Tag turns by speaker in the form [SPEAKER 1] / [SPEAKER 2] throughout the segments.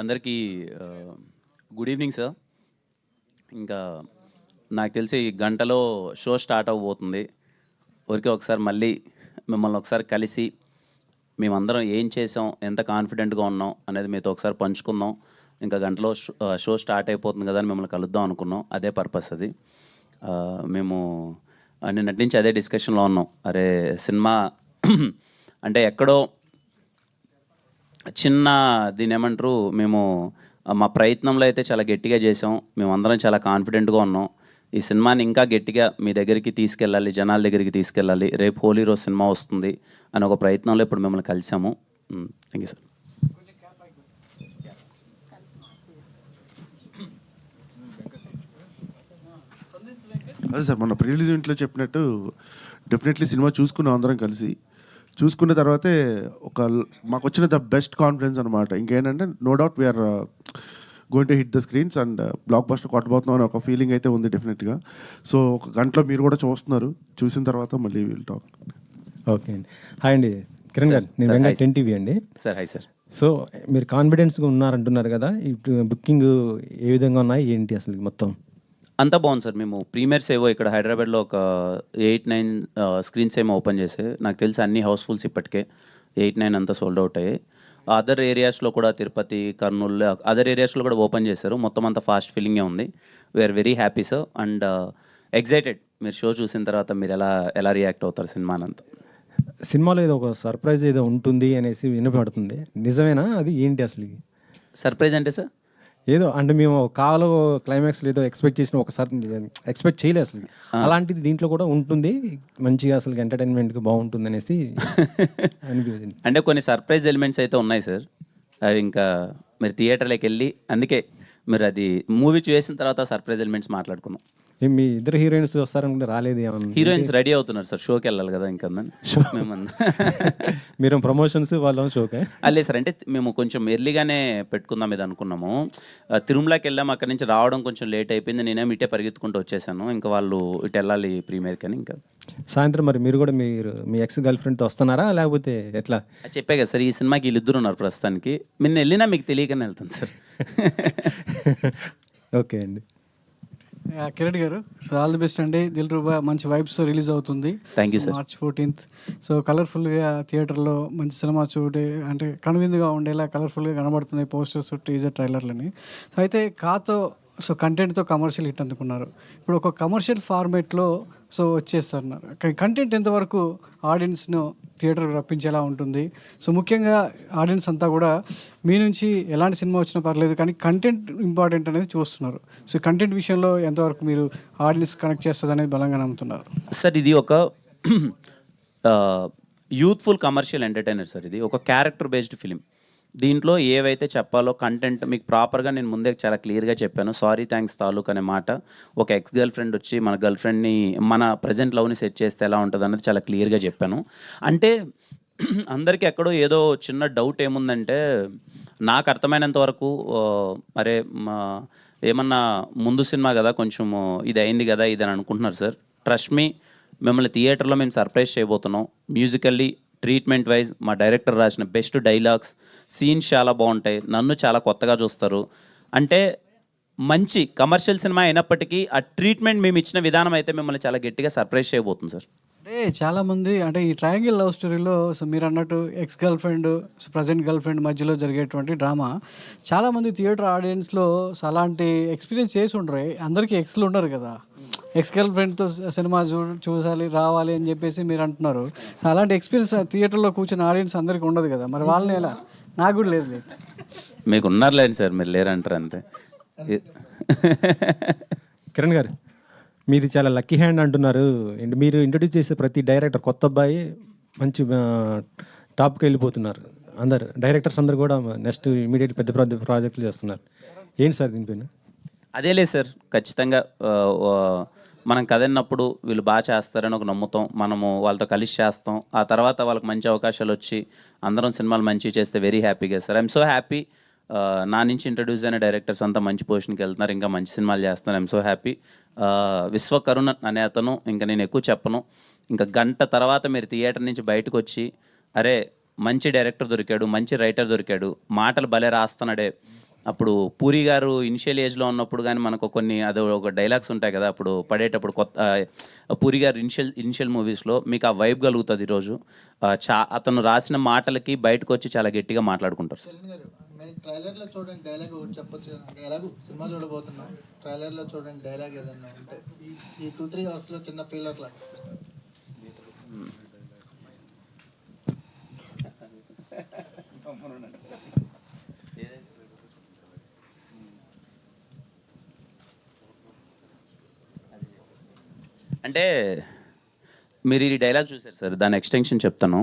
[SPEAKER 1] అందరికీ good evening sir. ఇంకా నాకు తెలిసి గంటలో షో స్టార్ట్ అవ్వబోతుంది. ఊరికే ఒకసారి మళ్ళీ మిమ్మల్ని ఒకసారి కలిసి మేమందరం ఏం చేసాం, ఎంత కాన్ఫిడెంట్గా ఉన్నాం అనేది మీతో ఒకసారి పంచుకుందాం. ఇంకా గంటలో షో స్టార్ట్ అయిపోతుంది కదా అని మిమ్మల్ని కలుద్దాం అనుకున్నాం. అదే పర్పస్ అది. మేము నిన్నటి నుంచి అదే డిస్కషన్లో ఉన్నాం. అరే సినిమా అంటే ఎక్కడో చిన్న దీని ఏమంటారు, మేము మా ప్రయత్నంలో అయితే చాలా గట్టిగా చేసాం. మేమందరం చాలా కాన్ఫిడెంట్గా ఉన్నాం. ఈ సినిమాని ఇంకా గట్టిగా మీ దగ్గరికి తీసుకెళ్ళాలి, జనాల దగ్గరికి తీసుకెళ్ళాలి. రేపు హోలీ రోజు సినిమా వస్తుంది అని ఒక ప్రయత్నంలో ఇప్పుడు మిమ్మల్ని కలిసాము. Thank you sir.
[SPEAKER 2] అదే సార్, మొన్న ప్రీ రిలీజ్ ఈవెంట్లో చెప్పినట్టు డెఫినెట్లీ సినిమా చూసుకున్నాం అందరం కలిసి. చూసుకున్న తర్వాతే మాకు వచ్చిన ద బెస్ట్ కాన్ఫిడెన్స్ అనమాట. ఇంకేంటంటే no doubt we are going to hit the screens and blockbuster కొట్టబోతున్నాం అని ఒక ఫీలింగ్ అయితే ఉంది డెఫినెట్గా. సో ఒక గంటలో మీరు కూడా చూస్తున్నారు, చూసిన తర్వాత మళ్ళీ విల్ టాక్.
[SPEAKER 3] ఓకే అండి. హాయ్ అండి కిరణ్ గారు, నేను వెంకట్ 10 TV అండి.
[SPEAKER 1] Sir hi sir.
[SPEAKER 3] సో మీరు కాన్ఫిడెన్స్గా ఉన్నారంటున్నారు కదా, ఇటు బుకింగ్ ఏ విధంగా ఉన్నాయి ఏంటి అసలు మొత్తం?
[SPEAKER 1] అంతా బాగుంది సార్. మేము ప్రీమియర్స్ ఏవో ఇక్కడ హైదరాబాద్లో ఒక 8-9 స్క్రీన్స్ ఏమో ఓపెన్ చేసే, నాకు తెలిసి అన్ని హౌస్ఫుల్స్ ఇప్పటికే 8-9 అంతా సోల్డ్ అవుట్ అయ్యాయి. అదర్ ఏరియాస్లో కూడా తిరుపతి, కర్నూలు, అదర్ ఏరియాస్లో కూడా ఓపెన్ చేశారు. మొత్తం అంతా ఫాస్ట్ ఫిల్లింగే ఉంది. We are very happy sir and excited. మీరు షో చూసిన తర్వాత మీరు ఎలా రియాక్ట్ అవుతారు సినిమానంతా.
[SPEAKER 3] సినిమాలో ఏదో ఒక సర్ప్రైజ్ ఏదో ఉంటుంది అనేసి వినపడుతుంది, నిజమేనా? అది ఏంటి అసలు?
[SPEAKER 1] సర్ప్రైజ్ అంటే సార్
[SPEAKER 3] ఏదో అంటే మేము కావాలో క్లైమాక్స్లో ఏదో ఎక్స్పెక్ట్ చేసిన ఒకసారి ఎక్స్పెక్ట్ చేయలేదు అసలు. అలాంటిది దీంట్లో కూడా ఉంటుంది, మంచిగా అసలు ఎంటర్టైన్మెంట్గా బాగుంటుంది అనేసి అనిపించింది.
[SPEAKER 1] అంటే కొన్ని సర్ప్రైజ్ ఎలిమెంట్స్ అయితే ఉన్నాయి సార్. అవి ఇంకా మీరు థియేటర్లోకి వెళ్ళి, అందుకే మీరు అది మూవీ చూసిన తర్వాత సర్ప్రైజ్ ఎలిమెంట్స్ మాట్లాడుకుందాం.
[SPEAKER 3] మీ ఇద్దరు హీరోయిన్స్ వస్తారనుకుంటే రాలేదు ఏమన్నా?
[SPEAKER 1] హీరోయిన్స్ రెడీ అవుతున్నారు సార్, షోకి వెళ్ళాలి కదా ఇంకా.
[SPEAKER 3] మీరు ప్రమోషన్స్ వాళ్ళ షోకే
[SPEAKER 1] లేదు సార్, అంటే మేము కొంచెం ఎర్లీగానే పెట్టుకుందాం ఇది అనుకున్నాము. తిరుమలకి వెళ్ళాము, అక్కడి నుంచి రావడం కొంచెం లేట్ అయిపోయింది. నేనేమి ఇటే పరిగెత్తుకుంటూ వచ్చేసాను. ఇంకా వాళ్ళు ఇటు వెళ్ళాలి ప్రీమియర్కి అని. ఇంకా
[SPEAKER 3] సాయంత్రం మరి మీరు కూడా మీ ఎక్స్ గర్ల్ ఫ్రెండ్తో వస్తున్నారా లేకపోతే ఎట్లా?
[SPEAKER 1] చెప్పే కదా సార్, ఈ సినిమాకి వీళ్ళిద్దరు ఉన్నారు ప్రస్తుతానికి. నిన్న వెళ్ళినా మీకు తెలియకనే వెళ్తాను సార్.
[SPEAKER 3] ఓకే అండి.
[SPEAKER 4] కిరణ్ గారు, సో ఆల్ ది బెస్ట్ అండి. దిల్రుబా మంచి వైబ్స్తో రిలీజ్ అవుతుంది.
[SPEAKER 1] Thank you sir.
[SPEAKER 4] March 14th. So కలర్ఫుల్గా థియేటర్లో మంచి సినిమా చూడే అంటే కనువిందుగా ఉండేలా కలర్ఫుల్గా కనబడుతున్నాయి పోస్టర్స్, టీజర్, ట్రైలర్లని. సో అయితే సో కంటెంట్తో కమర్షియల్ హిట్ అందుకున్నారు. ఇప్పుడు ఒక కమర్షియల్ ఫార్మేట్లో సో వచ్చేస్తున్నారు. కంటెంట్ ఎంతవరకు ఆడియన్స్ను థియేటర్కి రప్పించేలా ఉంటుంది? సో ముఖ్యంగా ఆడియన్స్ అంతా కూడా మీ నుంచి ఎలాంటి సినిమా వచ్చినా పర్లేదు కానీ కంటెంట్ ఇంపార్టెంట్ అనేది చూస్తున్నారు. సో కంటెంట్ విషయంలో ఎంతవరకు మీరు ఆడియన్స్ కనెక్ట్ చేస్తుంది అనేది బలంగా నమ్ముతున్నారు?
[SPEAKER 1] సార్ ఇది ఒక యూత్ఫుల్ కమర్షియల్ ఎంటర్టైనర్ సార్. ఇది ఒక క్యారెక్టర్ బేస్డ్ ఫిలిం. దీంట్లో ఏవైతే చెప్పాలో కంటెంట్ మీకు ప్రాపర్గా నేను ముందే చాలా క్లియర్గా చెప్పాను. సారీ థ్యాంక్స్ తాలూక్ అనే మాట, ఒక ఎక్స్ గర్ల్ ఫ్రెండ్ వచ్చి మన గర్ల్ ఫ్రెండ్ని మన ప్రజెంట్ లవ్ని సెట్ చేస్తే ఎలా ఉంటుంది అన్నది చాలా క్లియర్గా చెప్పాను. అంటే అందరికీ ఎక్కడో ఏదో చిన్న డౌట్ ఏముందంటే, నాకు అర్థమైనంత వరకు అరే ఏమన్నా ముందు సినిమా కదా కొంచెం ఇది అయింది కదా ఇది అని అనుకుంటున్నారు సార్. ట్రస్ట్ మీ, మిమ్మల్ని థియేటర్లో మేము సర్ప్రైజ్ చేయబోతున్నాం. మ్యూజికల్లీ, ట్రీట్మెంట్ వైజ్ మా డైరెక్టర్ రాసిన బెస్ట్ డైలాగ్స్, సీన్స్ చాలా బాగుంటాయి. నన్ను చాలా కొత్తగా చూస్తారు. అంటే మంచి కమర్షియల్ సినిమా అయినప్పటికీ ఆ ట్రీట్మెంట్ మేము ఇచ్చిన విధానం అయితే మిమ్మల్ని చాలా గట్టిగా సర్ప్రైజ్ చేయబోతుంది సార్.
[SPEAKER 4] అంటే చాలామంది అంటే ఈ ట్రయాంగిల్ లవ్ స్టోరీలో సో మీరు అన్నట్టు ex girl friend, present girl friend మధ్యలో జరిగేటువంటి డ్రామా చాలామంది థియేటర్ ఆడియన్స్లో అలాంటి ఎక్స్పీరియన్స్ చేసి ఉండరు. అందరికీ ఎక్స్లు ఉండరు కదా, ఎక్స్ గర్ల్ ఫ్రెండ్తో సినిమా చూసాలి రావాలి అని చెప్పేసి మీరు అంటున్నారు. అలాంటి ఎక్స్పీరియన్స్ థియేటర్లో కూర్చున్న ఆడియన్స్ అందరికీ ఉండదు కదా, మరి వాళ్ళని ఎలా? నాకు కూడా లేదు.
[SPEAKER 1] మీకు ఉన్నారులేండి సార్, మీరు లేరంటారు అంతే.
[SPEAKER 3] కిరణ్ గారు, మీది చాలా లక్కీ హ్యాండ్ అంటున్నారు. మీరు ఇంట్రడ్యూస్ చేసే ప్రతి డైరెక్టర్ కొత్త అబ్బాయి మంచి టాప్కి వెళ్ళిపోతున్నారు. అందరు డైరెక్టర్స్ అందరు కూడా నెక్స్ట్ ఇమీడియట్ పెద్ద ప్రాజెక్టులు చేస్తున్నారు. ఏంటి సార్ దీనిపైన?
[SPEAKER 1] అదేలే సార్, ఖచ్చితంగా మనం కదన్నప్పుడు వీళ్ళు బాగా చేస్తారని ఒక నమ్ముతాం. మనము వాళ్ళతో కలిసి చేస్తాం. ఆ తర్వాత వాళ్ళకి మంచి అవకాశాలు వచ్చి అందరం సినిమాలు మంచిగా చేస్తే వెరీ హ్యాపీగా సార్. I'm so happy. నా నుంచి ఇంట్రడ్యూస్ అయిన డైరెక్టర్స్ అంతా మంచి పొజిషన్కి వెళ్తున్నారు, ఇంకా మంచి సినిమాలు చేస్తున్నారు. I'm so happy. విశ్వకరుణ అనే అతను, ఇంకా నేను ఎక్కువ చెప్పను, ఇంకా గంట తర్వాత మీరు థియేటర్ నుంచి బయటకు వచ్చి అరే మంచి డైరెక్టర్ దొరికాడు, మంచి రైటర్ దొరికాడు, మాటలు భలే రాస్తున్నాడే. అప్పుడు పూరి గారు ఇనిషియల్ ఏజ్లో ఉన్నప్పుడు కానీ మనకు కొన్ని అది ఒక డైలాగ్స్ ఉంటాయి కదా, అప్పుడు పడేటప్పుడు పూరి గారు ఇనిషియల్ మూవీస్లో మీకు ఆ వైబ్ కలుగుతుంది. ఈరోజు అతను రాసిన మాటలకి బయటకు వచ్చి చాలా గట్టిగా మాట్లాడుకుంటారు.
[SPEAKER 5] ట్రైలర్లో చూడండి డైలాగ్ ఒకటి చెప్పొచ్చు. ఎలాగో సినిమా చూడబోతున్నాం, ట్రైలర్లో చూడండి డైలాగ్ ఏదన్నా అంటే ఈ 2-3 అవర్స్లో చిన్న ఫీలర్ లాగా.
[SPEAKER 1] అంటే మీరు ఈ డైలాగ్ చూసారు సార్, దాని ఎక్స్టెన్షన్ చెప్తాను.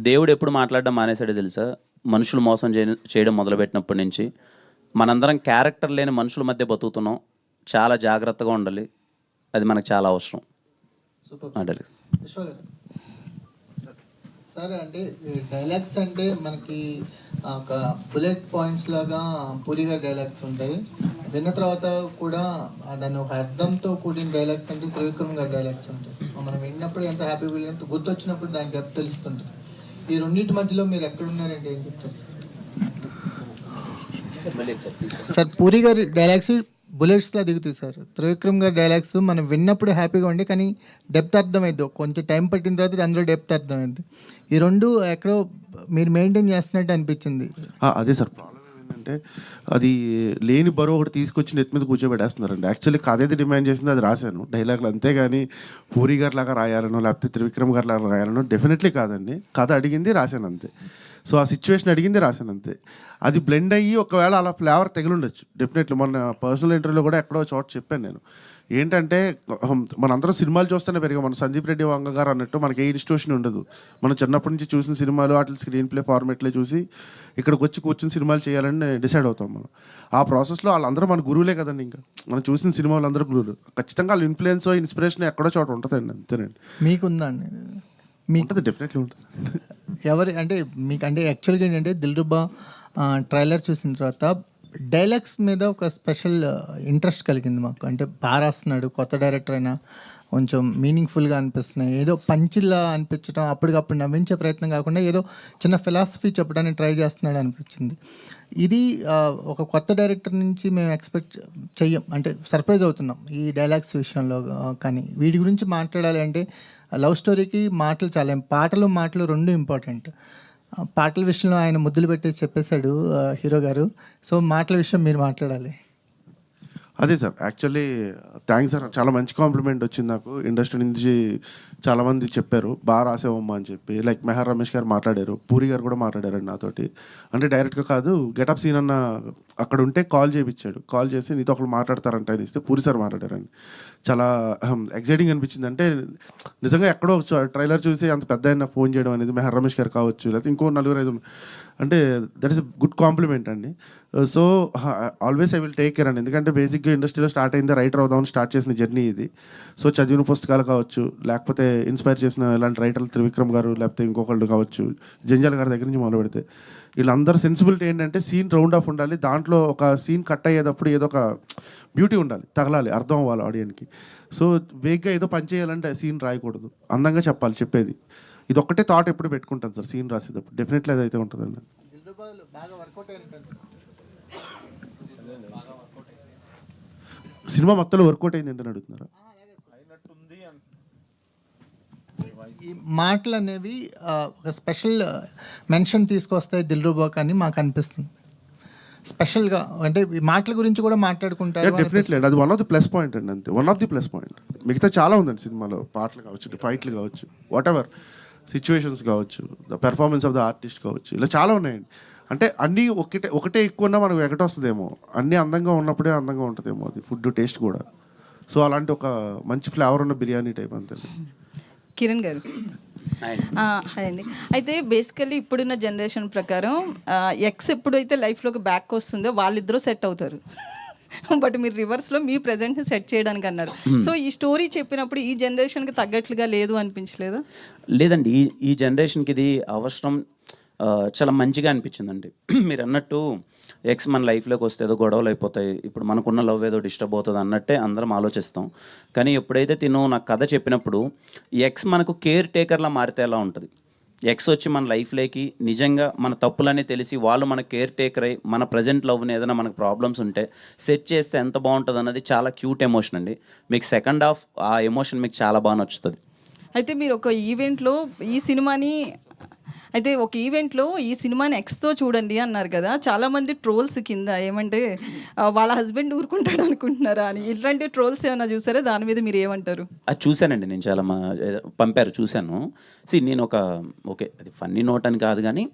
[SPEAKER 1] దేవుడు ఎప్పుడు మాట్లాడడం మానేశాడో తెలుసా? మనుషులు మోసం చేయడం మొదలుపెట్టినప్పటి నుంచి మనందరం క్యారెక్టర్ లేని మనుషుల మధ్య బతుకుతున్నాం. చాలా జాగ్రత్తగా ఉండాలి, అది మనకు చాలా అవసరం.
[SPEAKER 5] సూపర్. సరే అంటే డైలాగ్స్ అంటే మనకి ఒక బుల్లెట్ పాయింట్స్ లాగా పూరి గారి డైలాగ్స్ ఉంటాయి. విన్న తర్వాత కూడా దాన్ని ఒక అర్థంతో కూడిన డైలాగ్స్ అంటే త్రివిక్రమ్ గారి డైలాగ్స్ ఉంటాయి. మనం విన్నప్పుడు ఎంత హ్యాపీ ఫీల్, ఎంత గుర్తొచ్చినప్పుడు దాని డెప్త్ తెలుస్తుంటుంది. ఈ రెండింటి మధ్యలో మీరు ఎక్కడ ఉన్నారంటే ఏం చెప్తారు సార్? పూరి గారి డైలాగ్స్ బుల్లెట్స్లా దిగుతాయి సార్. త్రివిక్రమ్ గారి డైలాగ్స్ మనం విన్నప్పుడు హ్యాపీగా ఉండి కానీ డెప్త్ అర్థమైద్ది. కొంచెం టైం పట్టిన తర్వాత అందులో డెప్త్ అర్థమైంది. ఈ రెండు ఎక్కడో మీరు మెయింటైన్ చేస్తున్నట్టు అనిపించింది.
[SPEAKER 2] అదే సార్ ప్రాబ్లం ఏంటంటే అది లేని బరువు ఒకటి తీసుకొచ్చి నెత్తి మీద కూర్చోబెట్టేస్తున్నారండి. యాక్చువల్లీ కథ ఏది డిమాండ్ చేసింది అది రాశాను డైలాగులు, అంతేగాని పూరి గారి లాగా రాయాలనో లేకపోతే త్రివిక్రమ్ గారి లాగా రాయాలనో డెఫినెట్లీ కాదండి. కథ అడిగింది రాశాను అంతే. సో ఆ సిచ్యువేషన్ అడిగింది రాశాను అంతే. అది బ్లెండ్ అయ్యి ఒకవేళ అలా ఫ్లేవర్ తెగిలుండొచ్చు డెఫినెట్లీ. మొన్న పర్సనల్ ఇంటర్వ్యూలో కూడా ఎక్కడో చోట చెప్పాను నేను. ఏంటంటే మనందరం సినిమాలు చూస్తూనే పెరిగాం. మన సందీప్ రెడ్డి వంగ గారు అన్నట్టు మనకి ఏ ఇన్స్టిట్యూషన్ ఉండదు. మనం చిన్నప్పటి నుంచి చూసిన సినిమాలు వాటి స్క్రీన్ ప్లే ఫార్మేట్లే చూసి ఇక్కడికి వచ్చి కూర్చుని సినిమాలు చేయాలని డిసైడ్ అవుతాం మనం. ఆ ప్రాసెస్లో వాళ్ళందరూ మన గురువులే కదండి. ఇంకా మనం చూసిన సినిమాలు అందరూ గురువులు. ఖచ్చితంగా వాళ్ళ ఇన్ఫ్లుయెన్స్ ఇన్స్పిరేషన్ ఎక్కడో చోట ఉంటుందండి, అంతేనండి.
[SPEAKER 5] మీకుందా అండి?
[SPEAKER 2] మీకు ఉంటుంది, డెఫినెట్లీ ఉంటుంది.
[SPEAKER 5] ఎవరి అంటే మీకు అంటే యాక్చువల్గా ఏంటంటే దిల్రుబా ట్రైలర్ చూసిన తర్వాత డైలాగ్స్ మీద ఒక స్పెషల్ ఇంట్రెస్ట్ కలిగింది మాకు. అంటే బాగా రాస్తున్నాడు, కొత్త డైరెక్టర్ అయినా కొంచెం మీనింగ్ఫుల్గా అనిపిస్తున్నాయి. ఏదో పంచిల్లా అనిపించడం, అప్పటికప్పుడు నవ్వించే ప్రయత్నం కాకుండా ఏదో చిన్న ఫిలాసఫీ చెప్పడానికి ట్రై చేస్తున్నాడు అనిపించింది. ఇది ఒక కొత్త డైరెక్టర్ నుంచి మేము ఎక్స్పెక్ట్ చెయ్యం, అంటే సర్ప్రైజ్ అవుతున్నాం ఈ డైలాగ్స్ విషయంలో. కానీ వీటి గురించి మాట్లాడాలి అంటే లవ్ స్టోరీకి మాటలు చాలా, పాటలు మాటలు రెండు ఇంపార్టెంట్. పాటల విషయంలో ఆయన ముద్దులు పెట్టేసి చెప్పేశాడు హీరో గారు. సో మాటల విషయం మీరు మాట్లాడాలి.
[SPEAKER 2] అదే సార్, యాక్చువల్లీ థ్యాంక్స్ సార్. చాలా మంచి కాంప్లిమెంట్ వచ్చింది నాకు. ఇండస్ట్రీ నుంచి చాలామంది చెప్పారు బాగా రాసేవమ్మా అని చెప్పి. లైక్ మెహర్ రమేష్ గారు మాట్లాడారు, పూరి గారు కూడా మాట్లాడారండి నాతోటి. అంటే డైరెక్ట్గా కాదు, గెటప్ సీన్ అన్న అక్కడ ఉంటే కాల్ చేయించాడు. కాల్ చేసి నీతో ఒకరు మాట్లాడతారంట అని ఇస్తే పూరి సార్ మాట్లాడారండి. చాలా ఎక్సైటింగ్ అనిపించింది. అంటే నిజంగా ఎక్కడో ట్రైలర్ చూసి అంత పెద్ద ఆయన ఫోన్ చేయడం అనేది మెహర్ రమేష్ గారు కావచ్చు, లేకపోతే ఇంకో 4-5, అంటే that is a good compliment అండి. So always I will take care అండి. ఎందుకంటే బేసిక్గా ఇండస్ట్రీలో స్టార్ట్ అయింది, రైటర్ అవుదామని స్టార్ట్ చేసిన జర్నీ ఇది. సో చదివిన పుస్తకాలు కావచ్చు, లేకపోతే ఇన్స్పైర్ చేసిన ఇలాంటి రైటర్లు త్రివిక్రమ్ గారు, లేకపోతే ఇంకొకళ్ళు కావచ్చు, జంజాల్ గారి దగ్గర నుంచి మొదలు పెడితే వీళ్ళందరూ సెన్సిబిలిటీ ఏంటంటే సీన్ రౌండ్ ఆఫ్ ఉండాలి. దాంట్లో ఒక సీన్ కట్ అయ్యేటప్పుడు ఏదో ఒక బ్యూటీ ఉండాలి, తగలాలి, అర్థం అవ్వాలి ఆడియన్కి. సో వేగ్గా ఏదో పని చేయాలంటే సీన్ రాయకూడదు, అందంగా చెప్పాలి చెప్పేది. ఇది ఒక్కటే థాట్ ఎప్పుడు పెట్టుకుంటాను సార్ సీన్ రాసేటప్పుడు. డెఫినెట్లీ అదైతే ఉంటుందండి. సినిమా మొత్తంలో వర్కౌట్ అయింది ఏంటని అడుగుతున్నారా?
[SPEAKER 5] ఈ మాటలు అనేవి ఒక స్పెషల్ మెన్షన్ తీసుకొస్తాయి దిల్రుబాకి అని మాకు అనిపిస్తుంది. స్పెషల్గా అంటే ఈ మాటల గురించి కూడా మాట్లాడుకుంటారు.
[SPEAKER 2] డెఫినెట్లీ అండి, అది one of the plus point అండి, అంతే. One of the plus point. మిగతా చాలా ఉందండి సినిమాలో, పాటలు కావచ్చు, ఫైట్లు కావచ్చు, వాట్ ఎవర్ సిచ్యువేషన్స్ కావచ్చు, the performance of the artist కావచ్చు, ఇలా చాలా ఉన్నాయండి. అంటే అన్నీ ఒకటే ఎక్కువ ఉన్నా మనకు ఎగటొస్తుందేమో, అన్నీ అందంగా ఉన్నప్పుడే అందంగా ఉంటుందేమో అది ఫుడ్ టేస్ట్ కూడా. సో అలాంటి ఒక మంచి ఫ్లేవర్ ఉన్న బిర్యానీ టైప్ అంతే.
[SPEAKER 6] కిరణ్ గారు హాయ్ అండి. అయితే బేసికల్లీ ఇప్పుడున్న జనరేషన్ ప్రకారం ఎక్స్ ఎప్పుడైతే లైఫ్లోకి బ్యాక్ వస్తుందో వాళ్ళిద్దరూ సెట్ అవుతారు. బట్ మీరు రివర్స్లో మీ ప్రజెంట్ని సెట్ చేయడానికి అన్నారు. సో ఈ స్టోరీ చెప్పినప్పుడు ఈ జనరేషన్కి తగ్గట్లుగా లేదు అనిపించలేదా?
[SPEAKER 1] లేదండి, ఈ జనరేషన్కి ఇది అవసరం. చాలా మంచిగా అనిపించిందండి. మీరు అన్నట్టు ఎక్స్ మన లైఫ్లోకి వస్తే ఏదో గొడవలు అయిపోతాయి, ఇప్పుడు మనకున్న లవ్ ఏదో డిస్టర్బ్ అవుతుంది అన్నట్టే అందరం ఆలోచిస్తాం. కానీ ఎప్పుడైతే తిను నాకు కథ చెప్పినప్పుడు ఎక్స్ మనకు కేర్ టేకర్లా మారితే ఎలా ఉంటుంది, ఎక్స్ వచ్చి మన లైఫ్లోకి నిజంగా మన తప్పులన్నీ తెలిసి వాళ్ళు మన కేర్ టేకర్ అయ్యి మన ప్రజెంట్ లవ్ని ఏదైనా మనకు ప్రాబ్లమ్స్ ఉంటే సెట్ చేస్తే ఎంత బాగుంటుంది అన్నది చాలా క్యూట్ ఎమోషన్ అండి. మీకు సెకండ్ హాఫ్ ఆ ఎమోషన్ మీకు చాలా బాగా నచ్చుతుంది.
[SPEAKER 6] అయితే మీరు ఒక ఈవెంట్లో ఈ సినిమాని ఎక్స్తో చూడండి అన్నారు కదా, చాలామంది ట్రోల్స్ కింద ఏమంటే వాళ్ళ హస్బెండ్ ఊరుకుంటాడు అనుకుంటున్నారా అని, ఇట్లాంటి ట్రోల్స్ ఏమైనా చూసారా? దాని మీద మీరు ఏమంటారు?
[SPEAKER 1] అది చూశానండి, నేను చాలా పంపారు చూశాను. నేను ఓకే అది ఫన్నీ నోట్ అని కాదు, కానీ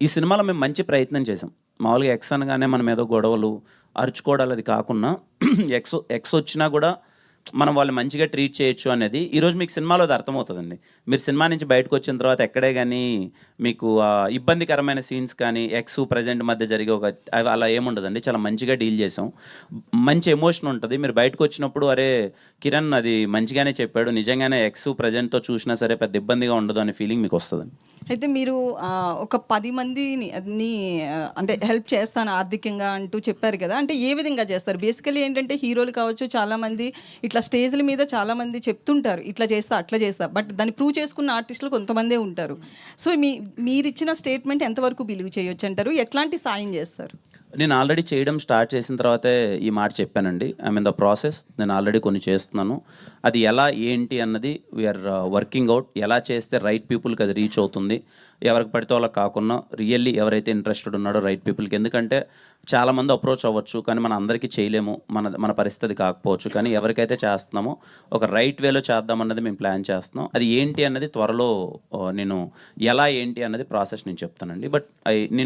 [SPEAKER 1] ఈ సినిమాలో మేము మంచి ప్రయత్నం చేసాం. మామూలుగా ఎక్స్ అనగానే మనం ఏదో గొడవలు అరుచుకోవడాలు అది కాకుండా ఎక్స్ వచ్చినా కూడా మనం వాళ్ళు మంచిగా ట్రీట్ చేయొచ్చు అనేది ఈరోజు మీకు సినిమాలో అది అర్థమవుతుందండి. మీరు సినిమా నుంచి బయటకు వచ్చిన తర్వాత ఎక్కడే కానీ మీకు ఇబ్బందికరమైన సీన్స్ కానీ ఎక్స్ ప్రజెంట్ మధ్య జరిగే అలా ఏముండదండి. చాలా మంచిగా డీల్ చేసాం, మంచి ఎమోషన్ ఉంటుంది. మీరు బయటకు వచ్చినప్పుడు అరే కిరణ్ అది మంచిగానే చెప్పాడు, నిజంగానే ఎక్స్ ప్రజెంట్తో చూసినా సరే పెద్ద ఇబ్బందిగా ఉండదు అనే ఫీలింగ్ మీకు వస్తుందండి.
[SPEAKER 6] అయితే మీరు ఒక 10 మందిని అంటే హెల్ప్ చేస్తాను ఆర్థికంగా అంటూ చెప్పారు కదా, అంటే ఏ విధంగా చేస్తారు? బేసికలీ ఏంటంటే హీరోలు కావచ్చు, చాలామంది ఇట్లా స్టేజ్ల మీద చాలామంది చెప్తుంటారు ఇట్లా చేస్తా అట్లా చేస్తా, బట్ దాన్ని ప్రూవ్ చేసుకున్న ఆర్టిస్టులు కొంతమందే ఉంటారు. సో మీరు ఇచ్చిన స్టేట్మెంట్ ఎంతవరకు బిలీవ్ చేయొచ్చు అంటారు? ఎట్లాంటి సాయం చేస్తారు?
[SPEAKER 1] నేను ఆల్రెడీ చేయడం స్టార్ట్ చేసిన తర్వాతే ఈ మాట చెప్పానండి. I mean the process. నేను ఆల్రెడీ కొన్ని చేస్తున్నాను, అది ఎలా ఏంటి అన్నది వీఆర్ వర్కింగ్ అవుట్. ఎలా చేస్తే రైట్ పీపుల్కి అది రీచ్ అవుతుంది, ఎవరికి పడితే వాళ్ళకి కాకుండా రియల్లీ ఎవరైతే ఇంట్రెస్టెడ్ ఉన్నాడో రైట్ పీపుల్కి. ఎందుకంటే చాలామంది అప్రోచ్ అవ్వచ్చు, కానీ మనం అందరికీ చేయలేము, మన పరిస్థితి కాకపోవచ్చు. కానీ ఎవరికైతే చేస్తున్నామో ఒక రైట్ వేలో చేద్దామన్నది మేము ప్లాన్ చేస్తున్నాం. అది ఏంటి అన్నది త్వరలో నేను ఎలా ఏంటి అన్నది ప్రాసెస్ నేను చెప్తానండి. బట్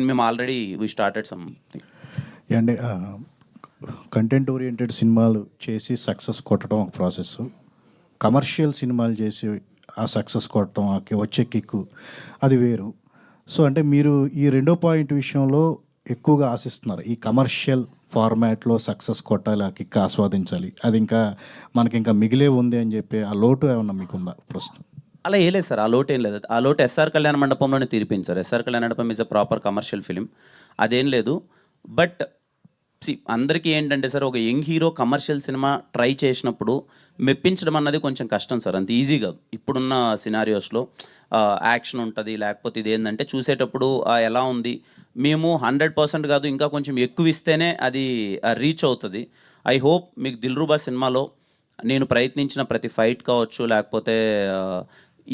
[SPEAKER 1] మేము ఆల్రెడీ వీ స్టార్టెడ్ సంథింగ్.
[SPEAKER 7] అండి కంటెంట్ ఓరియంటెడ్ సినిమాలు చేసి సక్సెస్ కొట్టడం ఒక ప్రాసెస్, కమర్షియల్ సినిమాలు చేసి ఆ సక్సెస్ కొట్టడం వచ్చే కిక్కు అది వేరు. సో అంటే మీరు ఈ రెండో పాయింట్ విషయంలో ఎక్కువగా ఆశిస్తున్నారు, ఈ కమర్షియల్ ఫార్మాట్లో సక్సెస్ కొట్టాలి, ఆ కిక్ ఆస్వాదించాలి, అది ఇంకా మనకి ఇంకా మిగిలే ఉంది అని చెప్పి ఆ లోటు ఏమన్నా మీకుందా ప్రస్తుతం?
[SPEAKER 1] అలా ఏ లేదు సార్, ఆ లోటు ఏం లేదు. ఆ లోటు ఎస్ఆర్ కళ్యాణ మండపంలోనే తీరిపోయింది సార్. ఎస్ఆర్ కళ్యాణ మండపం is a proper commercial film, అదేం లేదు. బట్ అందరికీ ఏంటంటే సార్, ఒక young hero commercial cinema try చేసినప్పుడు మెప్పించడం అన్నది కొంచెం కష్టం సార్, అంత ఈజీ కాదు. ఇప్పుడున్న సినారియోస్లో యాక్షన్ ఉంటుంది, లేకపోతే ఇది ఏంటంటే చూసేటప్పుడు ఎలా ఉంది, మేము 100% కాదు ఇంకా కొంచెం ఎక్కువ ఇస్తేనే అది రీచ్ అవుతుంది. ఐ హోప్ మీకు దిల్రుబా సినిమాలో నేను ప్రయత్నించిన ప్రతి ఫైట్ కావచ్చు, లేకపోతే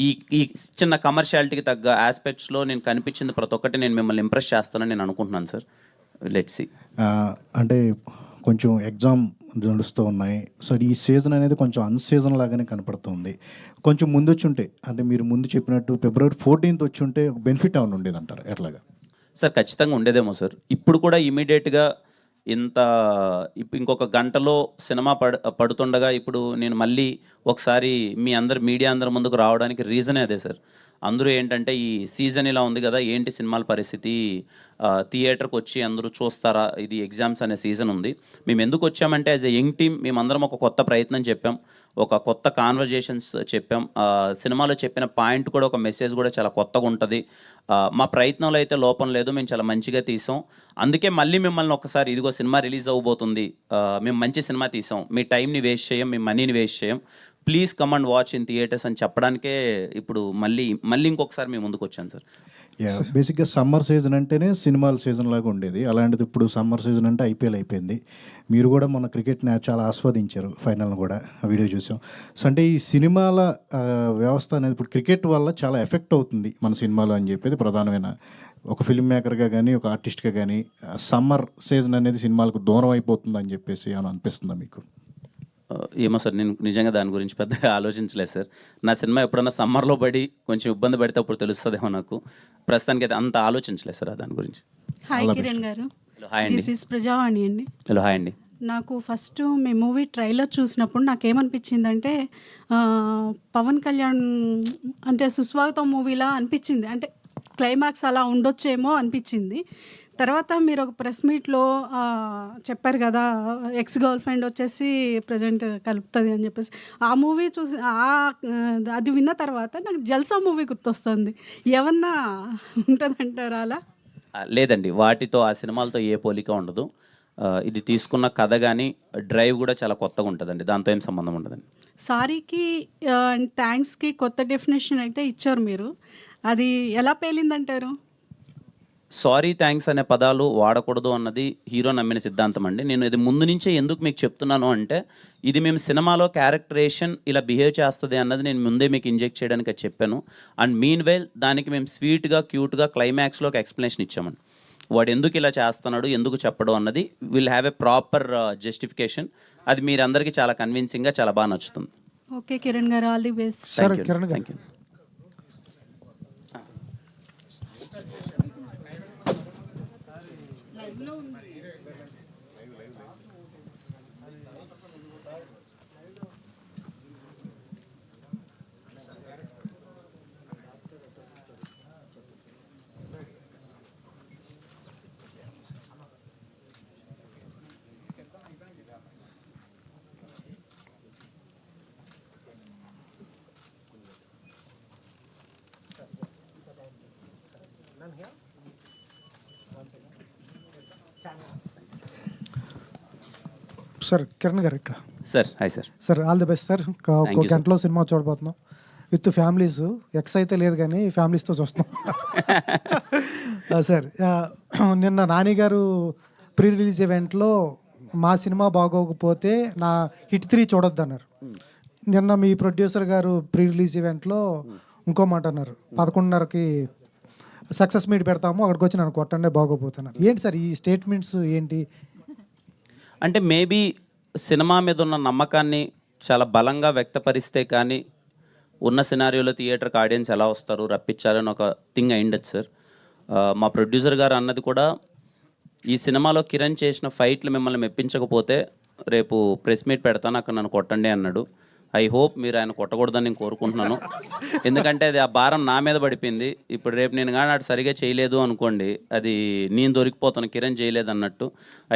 [SPEAKER 1] ఈ చిన్న కమర్షియాలిటీకి తగ్గ ఆస్పెక్ట్స్లో నేను కనిపించింది ప్రతి ఒక్కటి నేను మిమ్మల్ని ఇంప్రెస్ చేస్తానని నేను అనుకుంటున్నాను సార్. Let's see.
[SPEAKER 7] అంటే కొంచెం ఎగ్జామ్ నడుస్తూ ఉన్నాయి, సో ఈ సీజన్ అనేది కొంచెం అన్సీజన్ లాగానే కనపడుతుంది. కొంచెం ముందు వచ్చి ఉంటే, అంటే మీరు ముందు చెప్పినట్టు February 14th వచ్చి ఉంటే బెనిఫిట్ ఏమైనా ఉండేది అంటారు ఎట్లాగా?
[SPEAKER 1] సార్ ఖచ్చితంగా ఉండేదేమో సార్. ఇప్పుడు కూడా ఇమీడియట్గా ఇంకొక గంటలో సినిమా పడుతుండగా ఇప్పుడు నేను మళ్ళీ ఒకసారి మీడియా అందరి ముందుకు రావడానికి రీజనే అదే సార్. అందరూ ఏంటంటే ఈ సీజన్ ఇలా ఉంది కదా, ఏంటి సినిమాల పరిస్థితి, థియేటర్కి వచ్చి అందరూ చూస్తారా, ఇది ఎగ్జామ్స్ అనే సీజన్ ఉంది. మేము ఎందుకు వచ్చామంటే యాజ్ ఎ యంగ్ టీమ్ మేమందరం ఒక కొత్త ప్రయత్నం చెప్పాం, ఒక కొత్త కాన్వర్జేషన్స్ చెప్పాం. సినిమాలో చెప్పిన పాయింట్ కూడా ఒక మెసేజ్ కూడా చాలా కొత్తగా ఉంటుంది. మా ప్రయత్నంలో అయితే లోపం లేదు, మేము చాలా మంచిగా తీసాం. అందుకే మళ్ళీ మిమ్మల్ని ఒకసారి ఇదిగో సినిమా రిలీజ్ అవ్వబోతుంది, మేము మంచి సినిమా తీసాం, మీ టైంని వేస్ట్ చేయం, మీ మనీని వేస్ట్ చేయం, please come and watch in theatres అని చెప్పడానికే ఇప్పుడు మళ్ళీ ఇంకొకసారి మేము ముందుకు వచ్చాను సార్.
[SPEAKER 7] బేసిక్గా సమ్మర్ సీజన్ అంటేనే సినిమాల సీజన్ లాగా ఉండేది, అలాంటిది ఇప్పుడు సమ్మర్ సీజన్ అంటే IPL అయిపోయింది. మీరు కూడా మన క్రికెట్ని చాలా ఆస్వాదించారు, ఫైనల్ని కూడా వీడియో చూసాం. సో అంటే ఈ సినిమాల వ్యవస్థ అనేది ఇప్పుడు క్రికెట్ వల్ల చాలా ఎఫెక్ట్ అవుతుంది మన సినిమాలో అని చెప్పేది ప్రధానమైన ఒక ఫిల్మ్ మేకర్గా కానీ ఒక ఆర్టిస్ట్గా కానీ సమ్మర్ సీజన్ అనేది సినిమాలకు దూరం అయిపోతుంది అని చెప్పేసి అని అనిపిస్తుందా మీకు?
[SPEAKER 1] ఏమో సార్, నేను నిజంగా దాని గురించి పెద్దగా ఆలోచించలేదు సార్. నా సినిమా ఎప్పుడన్నా సమ్మర్లో పడి కొంచెం ఇబ్బంది పడితే అప్పుడు తెలుస్తుందేమో నాకు. ప్రస్తుతానికి అయితే అంత ఆలోచించలేదు సార్ దాని గురించి.
[SPEAKER 8] హాయ్ కిరణ్ గారు,
[SPEAKER 1] హాయ్ అండి.
[SPEAKER 8] దిస్ ఈస్ ప్రజావాణి అండి.
[SPEAKER 1] హలో హాయ్ అండి.
[SPEAKER 8] నాకు ఫస్ట్ మీ మూవీ ట్రైలర్ చూసినప్పుడు నాకేమనిపించిందంటే పవన్ కళ్యాణ్ అంటే సుస్వాగతం మూవీలా అనిపించింది, అంటే క్లైమాక్స్ అలా ఉండొచ్చేమో అనిపించింది. తర్వాత మీరు ఒక ప్రెస్ మీట్లో చెప్పారు కదా, ఎక్స్ గర్ల్ ఫ్రెండ్ వచ్చేసి ప్రజెంట్ కలుపుతుంది అని చెప్పేసి. ఆ మూవీ చూసి అది విన్న తర్వాత నాకు జల్సా మూవీ గుర్తొస్తుంది. ఏమన్నా ఉంటుందంటారా అలా?
[SPEAKER 1] లేదండి, వాటితో ఆ సినిమాలతో ఏ పోలిక ఉండదు. ఇది తీసుకున్న కథ కానీ డ్రైవ్ కూడా చాలా కొత్తగా ఉంటుందండి, దాంతో ఏం సంబంధం ఉండదండి.
[SPEAKER 8] సారీకి థ్యాంక్స్కి కొత్త డెఫినేషన్ అయితే ఇచ్చారు మీరు, అది ఎలా పేలిందంటారు?
[SPEAKER 1] సారీ థ్యాంక్స్ అనే పదాలు వాడకూడదు అన్నది హీరో నమ్మిన సిద్ధాంతం అండి. నేను ఇది ముందు నుంచే ఎందుకు మీకు చెప్తున్నాను అంటే, ఇది మేము సినిమాలో క్యారెక్టరేషన్ ఇలా బిహేవ్ చేస్తుంది అన్నది నేను ముందే మీకు ఇంజెక్ట్ చేయడానికి అది చెప్పాను. అండ్ మీన్ వైల్ దానికి మేము స్వీట్గా క్యూట్గా క్లైమాక్స్లో ఒక ఎక్స్ప్లెనేషన్ ఇచ్చామండి. వాడు ఎందుకు ఇలా చేస్తున్నాడు, ఎందుకు చెప్పడం అన్నది will have a proper justification. అది మీరందరికీ చాలా కన్విన్సింగ్గా చాలా బాగా నచ్చుతుంది.
[SPEAKER 8] ఓకే కిరణ్ గారు, all the best.
[SPEAKER 1] Thank you.
[SPEAKER 9] Sir Kiran గారు ఇక్కడ.
[SPEAKER 1] Sir hi sir.
[SPEAKER 9] Sir all the best sir. ఒక గంటలో సినిమా చూడబోతున్నాం విత్ ఫ్యామిలీస్. ఎక్స్ అయితే లేదు కానీ ఫ్యామిలీస్తో చూస్తున్నాం. సార్ నిన్న నాని గారు ప్రీ రిలీజ్ ఈవెంట్లో మా సినిమా బాగోకపోతే నా హిట్ 3 చూడొద్దు అన్నారు. నిన్న మీ ప్రొడ్యూసర్ గారు ప్రీ రిలీజ్ ఈవెంట్లో ఇంకో మాట అన్నారు, 11:30కి సక్సెస్ మీట్ పెడతాము, అక్కడికి వచ్చి నన్ను కొట్టండి బాగోపోతున్నారు. ఏంటి సార్ ఈ స్టేట్మెంట్స్ ఏంటి?
[SPEAKER 1] అంటే మేబీ సినిమా మీద ఉన్న నమ్మకాన్ని చాలా బలంగా వ్యక్తపరిస్తే కానీ ఉన్న సినారియోలో థియేటర్కి ఆడియన్స్ ఎలా వస్తారు రప్పించాలని ఒక థింగ్ అయిండొచ్చు సార్. మా ప్రొడ్యూసర్ గారు అన్నది కూడా, ఈ సినిమాలో కిరణ్ చేసిన ఫైట్లు మిమ్మల్ని మెప్పించకపోతే రేపు ప్రెస్ మీట్ పెడతాను, అక్కడ నన్ను కొట్టండి అన్నాడు. ఐ హోప్ మీరు ఆయన కొట్టకూడదని నేను కోరుకుంటున్నాను. ఎందుకంటే అది ఆ భారం నా మీద పడిపోయింది. ఇప్పుడు రేపు నేను కానీ అటు సరిగా చేయలేదు అనుకోండి, అది నేను దొరికిపోతాను, కిరణ్ చేయలేదు అన్నట్టు.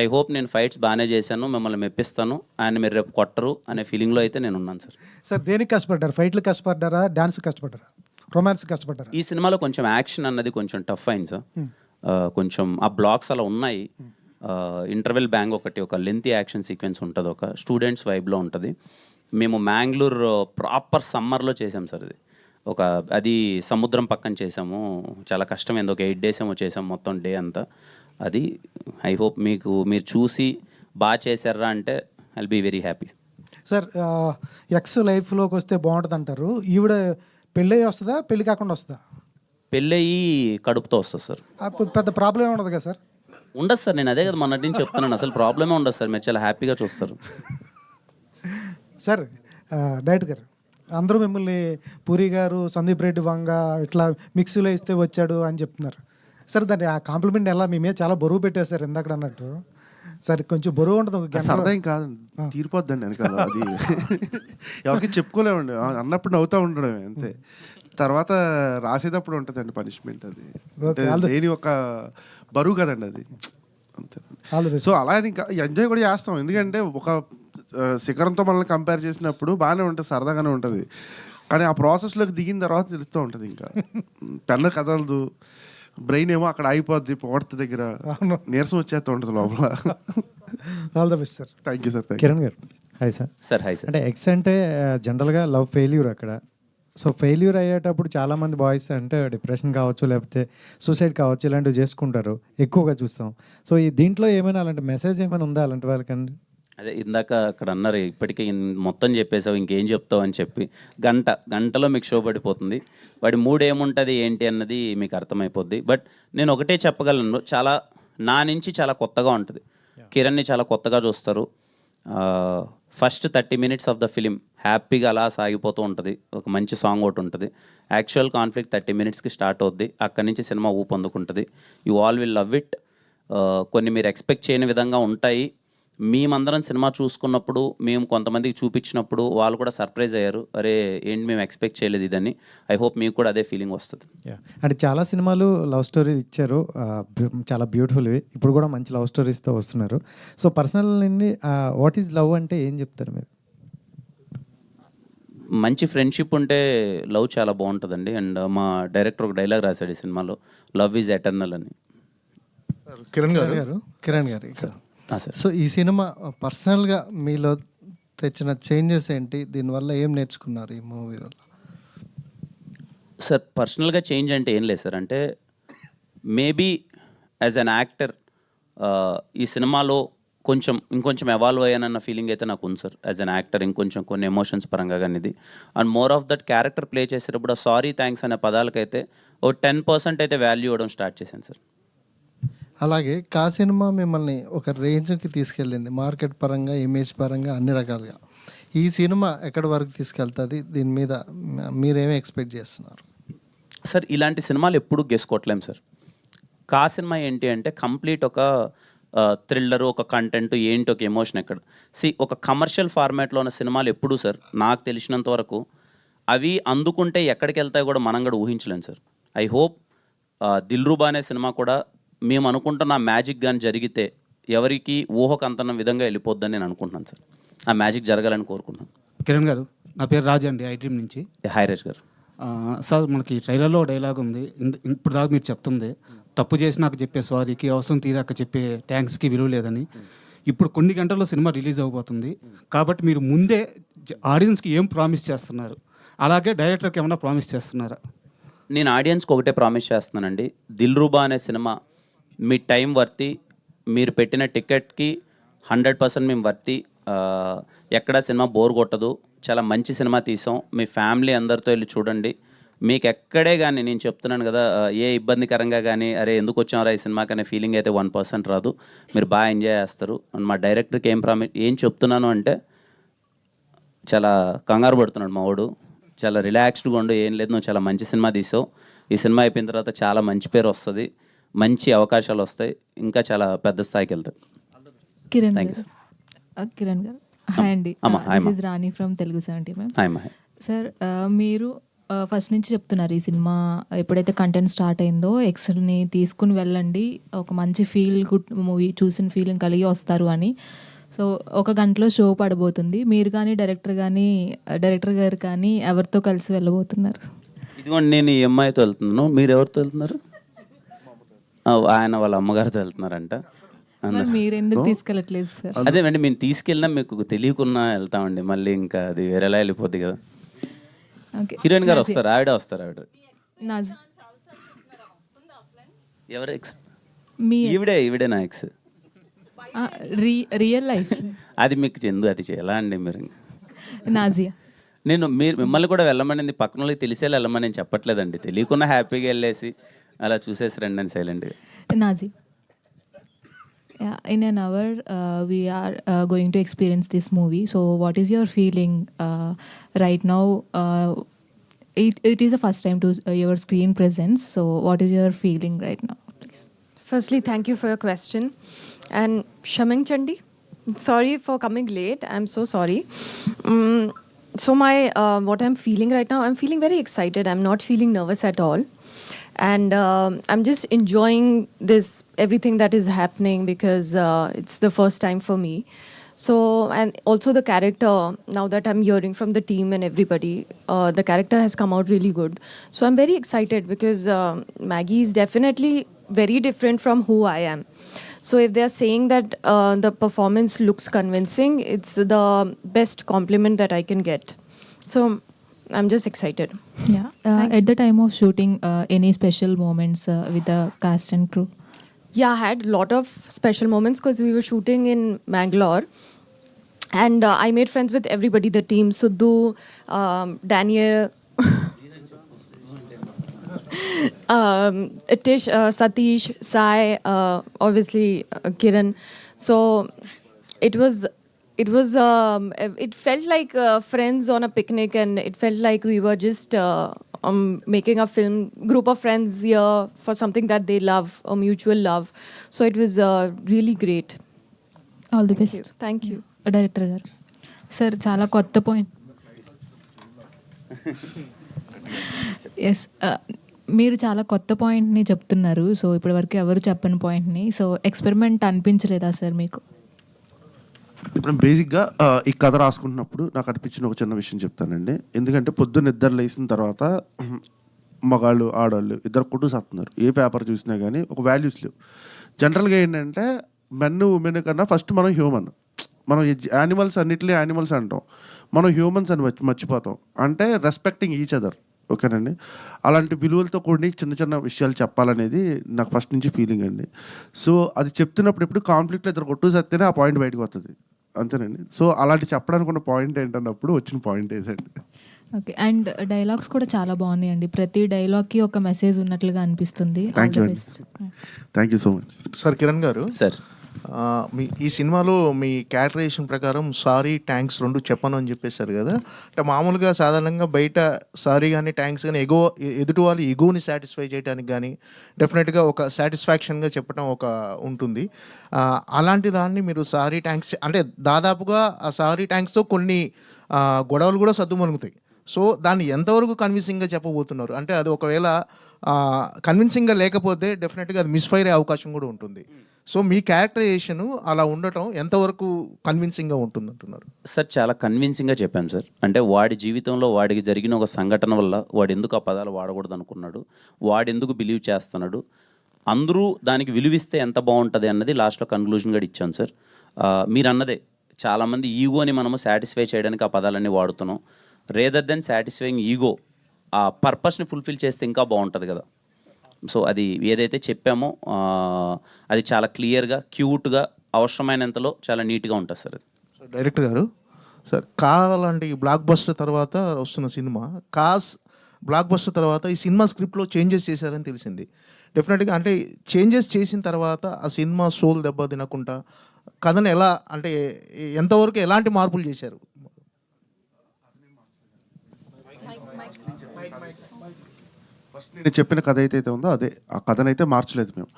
[SPEAKER 1] ఐ హోప్ నేను ఫైట్స్ బాగానే చేశాను, మిమ్మల్ని మెప్పిస్తాను, ఆయన మీరు రేపు కొట్టరు అనే ఫీలింగ్లో అయితే నేను ఉన్నాను సార్.
[SPEAKER 9] సార్ దేనికి కష్టపడ్డారు? ఫైట్లు కష్టపడ్డారా, డాన్స్ కష్టపడ్డారా, రొమాన్స్ కష్టపడ్డారా?
[SPEAKER 1] ఈ సినిమాలో కొంచెం యాక్షన్ అన్నది కొంచెం టఫ్ అయింది సార్. కొంచెం ఆ బ్లాక్స్ అలా ఉన్నాయి. ఇంటర్వెల్ బ్యాంగ్ ఒకటి, ఒక లెంతీ యాక్షన్ సీక్వెన్స్ ఉంటుంది, ఒక స్టూడెంట్స్ వైబ్లో ఉంటుంది. మేము మ్యాంగ్లూర్ ప్రాపర్ సమ్మర్లో చేసాం సార్. అది సముద్రం పక్కన చేసాము, చాలా కష్టమైంది. ఒక 8 days ఏమో చేసాము, మొత్తం డే అంతా. అది ఐ హోప్ మీరు చూసి బాగా చేశారా అంటే I'll be very happy.
[SPEAKER 9] Sir ex లైఫ్లోకి వస్తే బాగుంటుంది అంటారు. ఈవిడ పెళ్ళి వస్తుందా, పెళ్ళి కాకుండా వస్తుందా?
[SPEAKER 1] పెళ్ళయి కడుపుతో వస్తుంది సార్.
[SPEAKER 9] పెద్ద ప్రాబ్లం ఉండదు కదా సార్?
[SPEAKER 1] ఉండదు సార్, నేను అదే కదా మొన్నటి నుంచి చెప్తున్నాను, అసలు ప్రాబ్లమే ఉండదు సార్, మీరు చాలా హ్యాపీగా చూస్తారు.
[SPEAKER 9] సార్ డైరెక్టర్ గారు అందరూ మిమ్మల్ని పూరి గారు, సందీప్ రెడ్డి వంగ ఇట్లా మిక్సీలో ఇస్తే వచ్చాడు అని చెప్తున్నారు. సార్ దాన్ని ఆ కాంప్లిమెంట్ ఎలా మీ మీద చాలా బరువు పెట్టారు సార్ ఇందాక అన్నట్టు. సార్ కొంచెం బరువు ఉంటుంది,
[SPEAKER 2] సరదా ఏం కాదు, తీరిపోద్దండి వెనకాల. అది ఎవరికి చెప్పుకోలేమండి, అన్నప్పుడు నవ్వుతూ ఉండడమే అంతే. తర్వాత రాసేటప్పుడు ఉంటుందండి పనిష్మెంట్. అది దేని ఒక బరువు కదండి అది, అంతే. సో అలా ఇంకా ఎంజాయ్ కూడా చేస్తాం, ఎందుకంటే ఒక శిఖరంతో మనల్ని కంపేర్ చేసినప్పుడు బాగానే ఉంటుంది, సరదాగానే ఉంటుంది. కానీ ఆ ప్రాసెస్లోకి దిగిన తర్వాత తెలుస్తూ ఉంటుంది, ఇంకా పెన్ను కదలదు, బ్రెయిన్ ఏమో అక్కడ అయిపోద్ది, పొగడ్త దగ్గర నీరసం వచ్చేస్తూ ఉంటుంది లోపల.
[SPEAKER 9] All the best sir.
[SPEAKER 2] Thank you sir.
[SPEAKER 7] Kiran garu hi sir.
[SPEAKER 1] Sir hi sir.
[SPEAKER 7] అంటే ఎక్స్ అంటే జనరల్గా లవ్ ఫెయిల్యూర్ అక్కడ. సో ఫెయిల్యూర్ అయ్యేటప్పుడు చాలామంది బాయ్స్ అంటే డిప్రెషన్ కావచ్చు, లేకపోతే సూసైడ్ కావచ్చు, ఇలాంటివి చేసుకుంటారు, ఎక్కువగా చూస్తాం. సో ఈ దీంట్లో ఏమైనా అలాంటి మెసేజ్ ఏమైనా ఉందా అలాంటి వాళ్ళకండి?
[SPEAKER 1] అదే ఇందాక అక్కడ అన్నారు, ఇప్పటికీ మొత్తం చెప్పేసావు, ఇంకేం చెప్తావు అని చెప్పి. గంటలో మీకు షో పడిపోతుంది. వాడి మూడ్ ఏముంటుంది ఏంటి అన్నది మీకు అర్థమైపోద్ది. బట్ నేను ఒకటే చెప్పగలను, చాలా నా నుంచి చాలా కొత్తగా ఉంటుంది. కిరణ్ని చాలా కొత్తగా చూస్తారు. First 30 minutes of the film హ్యాపీగా అలా సాగిపోతూ ఉంటుంది. ఒక మంచి సాంగ్ ఒకటి ఉంటుంది. యాక్చువల్ కాన్ఫ్లిక్ట్ 30 minutesకి స్టార్ట్ అవుద్ది. అక్కడి నుంచి సినిమా ఊపందుకుంటుంది. You all will love it. కొన్ని మీరు ఎక్స్పెక్ట్ చేయని విధంగా ఉంటాయి. మేమందరం సినిమా చూసుకున్నప్పుడు మేము కొంతమందికి చూపించినప్పుడు వాళ్ళు కూడా సర్ప్రైజ్ అయ్యారు, అరే ఏంటి మేము ఎక్స్పెక్ట్ చేయలేదు ఇదని. ఐ హోప్ మీకు కూడా అదే ఫీలింగ్ వస్తుంది.
[SPEAKER 9] అంటే చాలా సినిమాలు లవ్ స్టోరీ ఇచ్చారు, చాలా బ్యూటిఫుల్వి. ఇప్పుడు కూడా మంచి లవ్ స్టోరీస్తో వస్తున్నారు. సో పర్సనల్ నుండి వాట్ ఈజ్ లవ్ అంటే ఏం చెప్తారు మీరు?
[SPEAKER 1] మంచి ఫ్రెండ్షిప్ ఉంటే లవ్ చాలా బాగుంటుందండి. అండ్ మా డైరెక్టర్ ఒక డైలాగ్ రాశాడు ఈ సినిమాలో, లవ్ ఈజ్ ఎటర్నల్ అని.
[SPEAKER 10] కిరణ్ గారు
[SPEAKER 1] సార్
[SPEAKER 10] సో ఈ సినిమా పర్సనల్గా మీలో తెచ్చిన చేంజెస్ ఏంటి, దీనివల్ల ఏం నేర్చుకున్నారు ఈ మూవీ వల్ల?
[SPEAKER 1] సార్ పర్సనల్గా చేంజ్ అంటే ఏం లేదు సార్, అంటే మేబీ యాజ్ అన్ యాక్టర్ ఈ సినిమాలో ఇంకొంచెం ఎవాల్వ్ అయ్యానన్న ఫీలింగ్ అయితే నాకు ఉంది సార్. యాజ్ అన్ యాక్టర్ ఇంకొంచెం కొన్ని ఎమోషన్స్ పరంగా కానీ ఇది. And more of that character play చేసేటప్పుడు సారీ థ్యాంక్స్ అనే పదాలకైతే ఓ 10% అయితే వాల్యూ ఇవ్వడం స్టార్ట్ చేశాను సార్.
[SPEAKER 10] అలాగే కా సినిమా మిమ్మల్ని ఒక రేంజ్కి తీసుకెళ్ళింది, మార్కెట్ పరంగా, ఇమేజ్ పరంగా, అన్ని రకాలుగా. ఈ సినిమా ఎక్కడి వరకు తీసుకెళ్తుంది, దీని మీద మీరేమీ ఎక్స్పెక్ట్ చేస్తున్నారు?
[SPEAKER 1] సార్ ఇలాంటి సినిమాలు ఎప్పుడు గెసుకోవట్లేం సార్. కా సినిమా ఏంటి అంటే కంప్లీట్ ఒక థ్రిల్లరు, ఒక కంటెంట్ ఏంటి, ఒక ఎమోషన్ ఎక్కడ. ఒక కమర్షియల్ ఫార్మాట్లో ఉన్న సినిమాలు ఎప్పుడు సార్ నాకు తెలిసినంత వరకు అవి అందుకుంటే ఎక్కడికి వెళ్తాయో కూడా మనం కూడా ఊహించలేం సార్. ఐ హోప్ దిల్రుబా అనే సినిమా కూడా మేము అనుకుంటున్న మ్యాజిక్ కానీ జరిగితే ఎవరికి ఊహకు అంతన్న విధంగా వెళ్ళిపోద్దని నేను అనుకుంటున్నాను సార్. ఆ మ్యాజిక్ జరగాలని కోరుకున్నాను.
[SPEAKER 11] కిరణ్ గారు, నా పేరు రాజు అండి, ఐ డ్రీమ్ నుంచి.
[SPEAKER 1] హాయ్ రాజ్ గారు.
[SPEAKER 11] సార్ మనకి ట్రైలర్లో డైలాగ్ ఉంది, ఇప్పుడు దాకా మీరు చెప్తుంది, తప్పు చేసి నాకు చెప్పే సారీకి, అవసరం తీరాక చెప్పే థ్యాంక్స్కి విలువ లేదని. ఇప్పుడు కొన్ని గంటల్లో సినిమా రిలీజ్ అవబోతుంది కాబట్టి మీరు ముందే ఆడియన్స్కి ఏం ప్రామిస్ చేస్తున్నారు, అలాగే డైరెక్టర్కి ఏమైనా ప్రామిస్ చేస్తున్నారా?
[SPEAKER 1] నేను ఆడియన్స్కి ఒకటే ప్రామిస్ చేస్తున్నానండి, దిల్రుబా అనే సినిమా మీ టైం వర్తి, మీరు పెట్టిన టికెట్కి 100% మేము వర్తి. ఎక్కడ సినిమా బోర్ కొట్టదు, చాలా మంచి సినిమా తీసాం, మీ ఫ్యామిలీ అందరితో వెళ్ళి చూడండి. మీకు ఎక్కడే కానీ నేను చెప్తున్నాను కదా, ఏ ఇబ్బందికరంగా కానీ అరే ఎందుకు వచ్చామరా ఈ సినిమాకి అనే ఫీలింగ్ అయితే 1% రాదు. మీరు బాగా ఎంజాయ్ చేస్తారు. మా డైరెక్టర్కి ఏం చెప్తున్నాను అంటే, చాలా కంగారు పడుతున్నాడు మా వాడు, చాలా రిలాక్స్డ్గా ఉండు, ఏం లేదు నువ్వు చాలా మంచి సినిమా తీసావు, ఈ సినిమా అయిపోయిన తర్వాత చాలా మంచి పేరు వస్తుంది, మంచి అవకాశాలు వస్తాయి, ఇంకా చాలా పెద్ద స్థాయికి వెళ్తాయి.
[SPEAKER 12] కిరణ్
[SPEAKER 1] థ్యాంక్ యూ
[SPEAKER 12] గారు,
[SPEAKER 1] సార్.
[SPEAKER 12] కిరణ్ గారు హాయ్ అండి, this is Rani from Telugu 70 ma'am.
[SPEAKER 1] Hi Mahe.
[SPEAKER 12] Sir మీరు ఫస్ట్ నుంచి చెప్తున్నారు ఈ సినిమా ఎప్పుడైతే కంటెంట్ స్టార్ట్ అయిందో ఎక్స్ని తీసుకుని వెళ్ళండి, ఒక మంచి ఫీల్ గుడ్ మూవీ చూసిన ఫీలింగ్ కలిగి వస్తారు అని. సో 1 గంటలో షో పడబోతుంది, మీరు కానీ డైరెక్టర్ గారు కానీ ఎవరితో కలిసి వెళ్ళబోతున్నారు?
[SPEAKER 1] ఇదిగోండి నేను ఈ అమ్మాయితో వెళ్తున్నాను, మీరు ఎవరితో వెళ్తున్నారు? ఆయన వాళ్ళ అమ్మగారితో వెళ్తున్నారంట.
[SPEAKER 12] మీరు ఎందుకు తీసుకెళ్ళట్లేదు సార్?
[SPEAKER 1] అదేమండి మేము తీసుకెళ్ళినా మీకు తెలియకున్నా వెళ్తామండి, మళ్ళీ ఇంకా అది వేరేలా వెళ్ళిపోద్ది కదా. హీరోయిన్ గారు వస్తారు, ఆవిడ ఎవరు ఎక్స్? ఈవిడే నా ఎక్స్.
[SPEAKER 12] రియల్ లైఫ్
[SPEAKER 1] అది మీకు చెందు, అది ఎలా అండి మీరు?
[SPEAKER 12] నాజియా.
[SPEAKER 1] మీరు మిమ్మల్ని కూడా వెళ్ళమని పక్కన వాళ్ళకి తెలిసేలా వెళ్ళమని నేను చెప్పట్లేదండి, తెలియకుండా హ్యాపీగా వెళ్ళేసి అలా చూసేసి రండి అని సైలెంట్గా.
[SPEAKER 12] Nazi. Yeah, in an hour, we are going to experience this movie. So, what is your feeling right now? It is the first time to your screen presence. So, what is your feeling right now?
[SPEAKER 13] Firstly, thank you for your question. And Shaming Chandi, sorry for coming late. I'm so sorry. So, what I'm feeling right now, I'm feeling very excited. I'm not feeling nervous at all. And I'm just enjoying everything that is happening because it's the first time for me. So, and also the character, now that I'm hearing from the team and everybody, the character has come out really good. So I'm very excited because Maggie is definitely very different from who I am. So if they're saying that the performance looks convincing, it's the best compliment that I can get. So I'm just excited.
[SPEAKER 12] Yeah. At the time of shooting, any special moments with the cast and crew?
[SPEAKER 13] Yeah, I had a lot of special moments because we were shooting in Mangalore. And I made friends with everybody, the team, Sudhu, Daniel, Tish, Satish, Sai, obviously Kiran. So it felt like friends on a picnic, and it felt like we were just making a film, group of friends here for something that they love, a mutual love. So it was really great.
[SPEAKER 12] All the best.
[SPEAKER 13] Thank you.
[SPEAKER 12] Director గారు sir చాలా కొత్త point. Yes, మీరు చాలా కొత్త పాయింట్ని చెప్తున్నారు. So ఇప్పటివరకు ఎవరు చెప్పని పాయింట్ని. సో ఎక్స్పెరిమెంట్ అనిపించలేదా సార్ మీకు?
[SPEAKER 2] ఇప్పుడు బేసిక్గా ఈ కథ రాసుకుంటున్నప్పుడు నాకు అనిపించిన ఒక చిన్న విషయం చెప్తానండి. ఎందుకంటే పొద్దున్న నిద్ర లేచిన తర్వాత మగాళ్ళు ఆడవాళ్ళు ఇద్దరు కొట్టుకుసేస్తున్నారు. ఏ పేపర్ చూసినా కానీ ఒక వాల్యూస్ లేవు. జనరల్గా ఏంటంటే మెన్ ఉమెన్ కన్నా ఫస్ట్ మనం హ్యూమన్. మనం యానిమల్స్ అన్నిటినీ యానిమల్స్ అంటాం, మనం హ్యూమన్స్ అని మర్చిపోతాం. అంటే రెస్పెక్టింగ్ ఈచ్ అదర్. ఓకేనండి, అలాంటి విలువలతో కూడి చిన్న చిన్న విషయాలు చెప్పాలనేది నాకు ఫస్ట్ నుంచి ఫీలింగ్ అండి. సో అది చెప్తున్నప్పుడు ఇప్పుడు కాన్ఫ్లిక్ట్లో ఇద్దరు కొట్టుకుసేస్తేనే ఆ పాయింట్ బయటకు వస్తుంది, అంతేనండి. సో అలాంటి చెప్పడానికి ఉన్న పాయింట్ ఏంటన్నప్పుడు వచ్చిన పాయింట్ ఏదండి.
[SPEAKER 12] ఓకే, అండ్ డైలాగ్స్ కూడా చాలా బాగున్నాయండి. ప్రతి డైలాగ్కి ఒక మెసేజ్ ఉన్నట్లుగా అనిపిస్తుంది.
[SPEAKER 2] థ్యాంక్ యూ అండి, thank you so much.
[SPEAKER 14] Sir Kiran గారు,
[SPEAKER 1] సార్
[SPEAKER 14] మీ ఈ సినిమాలో మీ క్యారెక్టరైజేషన్ ప్రకారం సారీ థ్యాంక్స్ రెండు చెప్పను అని చెప్పేశారు కదా. అంటే మామూలుగా సాధారణంగా బయట సారీ కానీ థ్యాంక్స్ కానీ ఎదుటి వాళ్ళు ఎగోని సాటిస్ఫై చేయడానికి కానీ డెఫినెట్గా ఒక సాటిస్ఫాక్షన్గా చెప్పడం ఒక ఉంటుంది. అలాంటి దాన్ని మీరు సారీ థ్యాంక్స్ అంటే దాదాపుగా ఆ సారీ థ్యాంక్స్తో కొన్ని గొడవలు కూడా సద్దుమణుగుతాయి. సో దాన్ని ఎంతవరకు కన్విన్సింగ్గా చెప్పబోతున్నారు? అంటే అది ఒకవేళ కన్విన్సింగ్గా లేకపోతే డెఫినెట్గా అది మిస్ఫైర్ అయ్యే అవకాశం కూడా ఉంటుంది. సో మీ క్యారెక్టరైజేషన్ అలా ఉండటం ఎంతవరకు కన్విన్సింగ్గా ఉంటుంది అంటున్నారు?
[SPEAKER 1] సార్ చాలా కన్విన్సింగ్గా చెప్పాను సార్. అంటే వాడి జీవితంలో వాడికి జరిగిన ఒక సంఘటన వల్ల వాడు ఎందుకు ఆ పదాలు వాడకూడదు అనుకున్నాడు, వాడు ఎందుకు బిలీవ్ చేస్తున్నాడు, అందరూ దానికి విలువిస్తే ఎంత బాగుంటుంది అన్నది లాస్ట్లో కన్క్లూజన్గా ఇచ్చాను సార్. మీరు అన్నదే, చాలామంది ఈగోని మనము సాటిస్ఫై చేయడానికి ఆ పదాలన్నీ వాడుతున్నాం. రేదర్ దెన్ సాటిస్ఫైయింగ్ ఈగో, ఆ పర్పస్ని ఫుల్ఫిల్ చేస్తే ఇంకా బాగుంటుంది కదా. సో అది ఏదైతే చెప్పామో అది చాలా క్లియర్గా, క్యూట్గా, అవసరమైనంతలో చాలా నీట్గా ఉంటుంది సార్. అది
[SPEAKER 14] డైరెక్టర్ గారు, సార్ లాంటి బ్లాక్ బస్టర్ తర్వాత వస్తున్న సినిమా బ్లాక్ బస్టర్ తర్వాత ఈ సినిమా స్క్రిప్ట్లో చేంజెస్ చేశారని తెలిసింది. డెఫినెట్గా అంటే చేంజెస్ చేసిన తర్వాత ఆ సినిమా సోల్ దెబ్బ తినకుండా కథను ఎలా అంటే ఎంతవరకు ఎలాంటి మార్పులు చేశారు?
[SPEAKER 2] ఫస్ట్ నేను చెప్పిన కథ అయితే ఉందో అదే, ఆ కథనైతే మార్చలేదు మేము.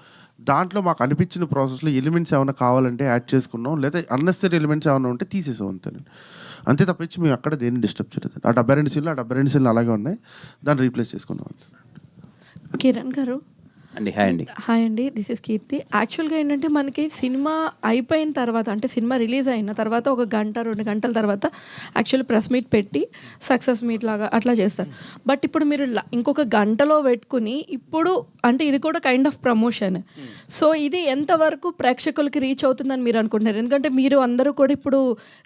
[SPEAKER 2] దాంట్లో మాకు అనిపించిన ప్రాసెస్లో ఎలిమెంట్స్ ఏమైనా కావాలంటే యాడ్ చేసుకున్నాం, లేదా అన్నెసరీ ఎలిమెంట్స్ ఏమైనా ఉంటే తీసేసాం అంతే తప్పించి మేము అక్కడ దేన్ని డిస్టర్బ్ చేయలేదు. ఆ 72 సీన్లు అలాగే ఉన్నాయి, దాన్ని రీప్లేస్ చేసుకున్నాం.
[SPEAKER 15] కిరణ్ గారు
[SPEAKER 1] అండి, హాయ్ అండి.
[SPEAKER 15] హాయ్ అండి, దిస్ ఇస్ కీర్తి. యాక్చువల్గా ఏంటంటే మనకి సినిమా అయిపోయిన తర్వాత అంటే సినిమా రిలీజ్ అయిన తర్వాత ఒక 1-2 గంటల తర్వాత యాక్చువల్లీ ప్రెస్ మీట్ పెట్టి సక్సెస్ మీట్ లాగా అట్లా చేస్తారు. బట్ ఇప్పుడు మీరు ఇంకొక గంటలో పెట్టుకుని ఇప్పుడు అంటే ఇది కూడా కైండ్ ఆఫ్ ప్రమోషన్. సో ఇది ఎంతవరకు ప్రేక్షకులకి రీచ్ అవుతుందని మీరు అనుకుంటున్నారు? ఎందుకంటే మీరు అందరూ కూడా ఇప్పుడు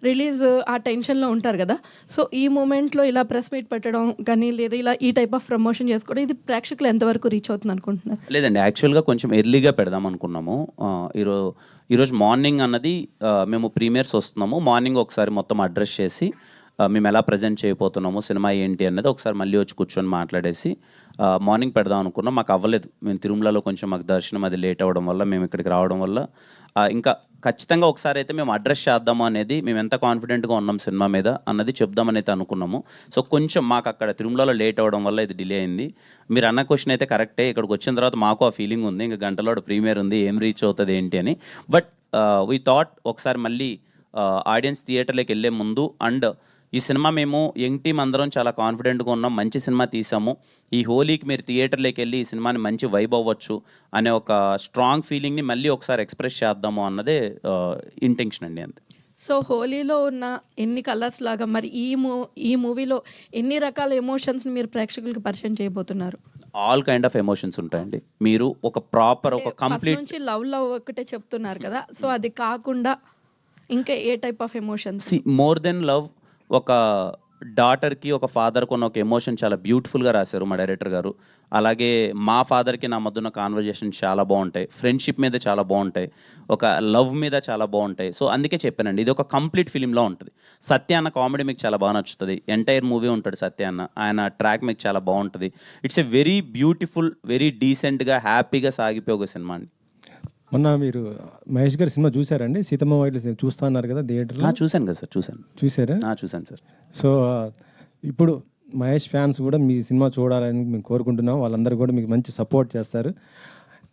[SPEAKER 15] రిలీజ్ ఆ టెన్షన్లో ఉంటారు కదా. సో ఈ మూమెంట్లో ఇలా ప్రెస్ మీట్ పెట్టడం కానీ లేదా ఇలా ఈ టైప్ ఆఫ్ ప్రమోషన్ చేసుకోవడం ఇది ప్రేక్షకులు ఎంతవరకు రీచ్ అవుతుంది అనుకుంటున్నారు?
[SPEAKER 1] లేదండి, యాక్చువల్గా కొంచెం ఎర్లీగా పెడదాం అనుకున్నాము. ఈరోజు మార్నింగ్ అన్నది మేము ప్రీమియర్స్ వస్తున్నాము. మార్నింగ్ ఒకసారి మొత్తం అడ్రస్ చేసి మేము ఎలా ప్రజెంట్ చేయబోతున్నాము, సినిమా ఏంటి అన్నది ఒకసారి మళ్ళీ వచ్చి కూర్చొని మాట్లాడేసి మార్నింగ్ పెడదాం అనుకున్నాం. మాకు అవ్వలేదు. మేము తిరుమలలో కొంచెం మాకు దర్శనం అది లేట్ అవ్వడం వల్ల, మేము ఇక్కడికి రావడం వల్ల ఇంకా ఖచ్చితంగా ఒకసారి అయితే మేము అడ్రస్ చేద్దాము అనేది, మేము ఎంత కాన్ఫిడెంట్గా ఉన్నాం సినిమా మీద అన్నది చెప్దామని అయితే అనుకున్నాము. సో కొంచెం మాకు అక్కడ తిరుమలలో లేట్ అవ్వడం వల్ల ఇది డిలే అయింది. మీరు అన్న క్వశ్చన్ అయితే కరెక్టే. ఇక్కడికి వచ్చిన తర్వాత మాకు ఆ ఫీలింగ్ ఉంది, ఇంకా గంటలో ప్రీమియర్ ఉంది, ఏం రీచ్ అవుతుంది ఏంటి అని. బట్ వీ థాట్ ఒకసారి మళ్ళీ ఆడియన్స్ థియేటర్లోకి వెళ్ళే ముందు అండ్ ఈ సినిమా మేము యంగ్ టీమ్ అందరం చాలా కాన్ఫిడెంట్గా ఉన్నాం, మంచి సినిమా తీసాము, ఈ హోలీకి మీరు థియేటర్లోకి వెళ్ళి ఈ సినిమాని మంచి వైబ్ అవ్వచ్చు అనే ఒక స్ట్రాంగ్ ఫీలింగ్ని మళ్ళీ ఒకసారి ఎక్స్ప్రెస్ చేద్దాము అన్నదే ఇంటెన్షన్ అండి, అంతే.
[SPEAKER 15] సో హోలీలో ఉన్న ఎన్ని కలర్స్ లాగా మరి ఈ మూవీలో ఎన్ని రకాల ఎమోషన్స్ని మీరు ప్రేక్షకులకు పరిచయం చేయబోతున్నారు?
[SPEAKER 1] ఆల్ కైండ్ ఆఫ్ ఎమోషన్స్ ఉంటాయండి. మీరు ఒక ప్రాపర్ ఒక కంప్లీట్
[SPEAKER 15] నుంచి లవ్ ఒకటే చెప్తున్నారు కదా, సో అది కాకుండా ఇంకా ఏ type of emotions?
[SPEAKER 1] More then love, ఒక డాటర్కి ఒక ఫాదర్కి ఉన్న ఒక ఎమోషన్ చాలా బ్యూటిఫుల్గా రాశారు మా డైరెక్టర్ గారు. అలాగే మా ఫాదర్కి నా మధ్య ఉన్న కాన్వర్జేషన్ చాలా బాగుంటాయి, ఫ్రెండ్షిప్ మీద చాలా బాగుంటాయి, ఒక లవ్ మీద చాలా బాగుంటాయి. సో అందుకే చెప్పానండి, ఇది ఒక కంప్లీట్ ఫిలింలో ఉంటుంది. సత్య అన్న కామెడీ మీకు చాలా బాగా నచ్చుతుంది, ఎంటైర్ మూవీ ఉంటాడు సత్య అన్న, ఆయన ట్రాక్ మీకు చాలా బాగుంటుంది. It's a very beautiful, very డీసెంట్గా హ్యాపీగా సాగిపోయే ఒక సినిమా అండి.
[SPEAKER 3] మొన్న మీరు మహేష్ గారి సినిమా చూసారండి, సీతమ్మ వాకిలి చూస్తా అన్నారు కదా థియేటర్లో?
[SPEAKER 1] చూశాను కదా సార్, చూసారా? చూశాను సార్.
[SPEAKER 3] సో ఇప్పుడు మహేష్ ఫ్యాన్స్ కూడా మీ సినిమా చూడాలని మేము కోరుకుంటున్నాం, వాళ్ళందరూ కూడా మీకు మంచి సపోర్ట్ చేస్తారు.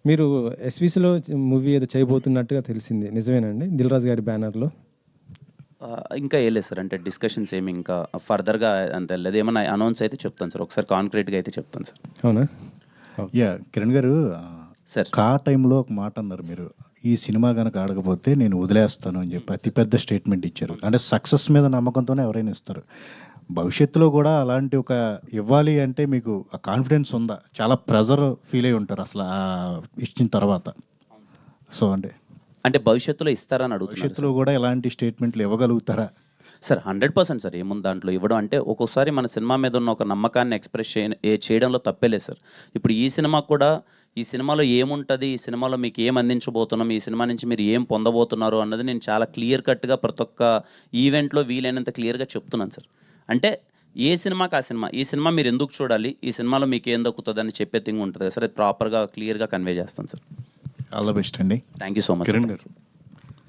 [SPEAKER 3] మీరు ఎస్విసిలో మూవీ ఏదో చేయబోతున్నట్టుగా తెలిసింది, నిజమేనండి? దిల్ రాజు గారి బ్యానర్లో.
[SPEAKER 1] ఇంకా వేయలేదు సార్, అంటే డిస్కషన్స్ ఏమి ఇంకా ఫర్దర్గా అంత వెళ్ళలేదు. ఏమన్నా అనౌన్స్ అయితే చెప్తాను సార్, ఒకసారి కాంక్రీట్గా అయితే చెప్తాను సార్.
[SPEAKER 3] అవునా?
[SPEAKER 7] యా కిరణ్ గారు
[SPEAKER 1] సార్,
[SPEAKER 7] కా టైంలో ఒక మాట అన్నారు మీరు, ఈ సినిమా కనుక ఆడకపోతే నేను వదిలేస్తాను అని చెప్పి అతిపెద్ద స్టేట్మెంట్ ఇచ్చారు. అంటే సక్సెస్ మీద నమ్మకంతోనే ఎవరైనా ఇస్తారు. భవిష్యత్తులో కూడా అలాంటి ఒక ఇవ్వాలి అంటే మీకు ఆ కాన్ఫిడెన్స్ ఉందా? చాలా ప్రెజర్ ఫీల్ అయి ఉంటారు అసలు ఆ ఇచ్చిన తర్వాత. సో
[SPEAKER 1] అంటే భవిష్యత్తులో ఇస్తారని అడుగుతున్నారు.
[SPEAKER 7] భవిష్యత్తులో కూడా ఎలాంటి స్టేట్మెంట్లు ఇవ్వగలుగుతారా?
[SPEAKER 1] సార్ 100% సార్, ఏముంది దాంట్లో ఇవ్వడం. అంటే ఒక్కోసారి మన సినిమా మీద ఉన్న ఒక నమ్మకాన్ని ఎక్స్ప్రెస్ చేయడంలో తప్పేలేదు సార్. ఇప్పుడు ఈ సినిమా కూడా, ఈ సినిమాలో ఏముంటుంది, ఈ సినిమాలో మీకు ఏం అందించబోతున్నాం, ఈ సినిమా నుంచి మీరు ఏం పొందబోతున్నారు అన్నది నేను చాలా క్లియర్ కట్గా ప్రతి ఒక్క ఈవెంట్లో వీలైనంత క్లియర్గా చెప్తున్నాను సార్. అంటే ఏ సినిమాకి ఆ సినిమా, ఈ సినిమా మీరు ఎందుకు చూడాలి, ఈ సినిమాలో మీకు ఏం దక్కుతుంది అని చెప్పే థింగ్ ఉంటుంది కదా సార్, అది ప్రాపర్గా క్లియర్గా కన్వే చేస్తాను సార్.
[SPEAKER 7] ఆల్ ద బెస్ట్ అండి.
[SPEAKER 1] Thank you so much.
[SPEAKER 16] Kiran గారు,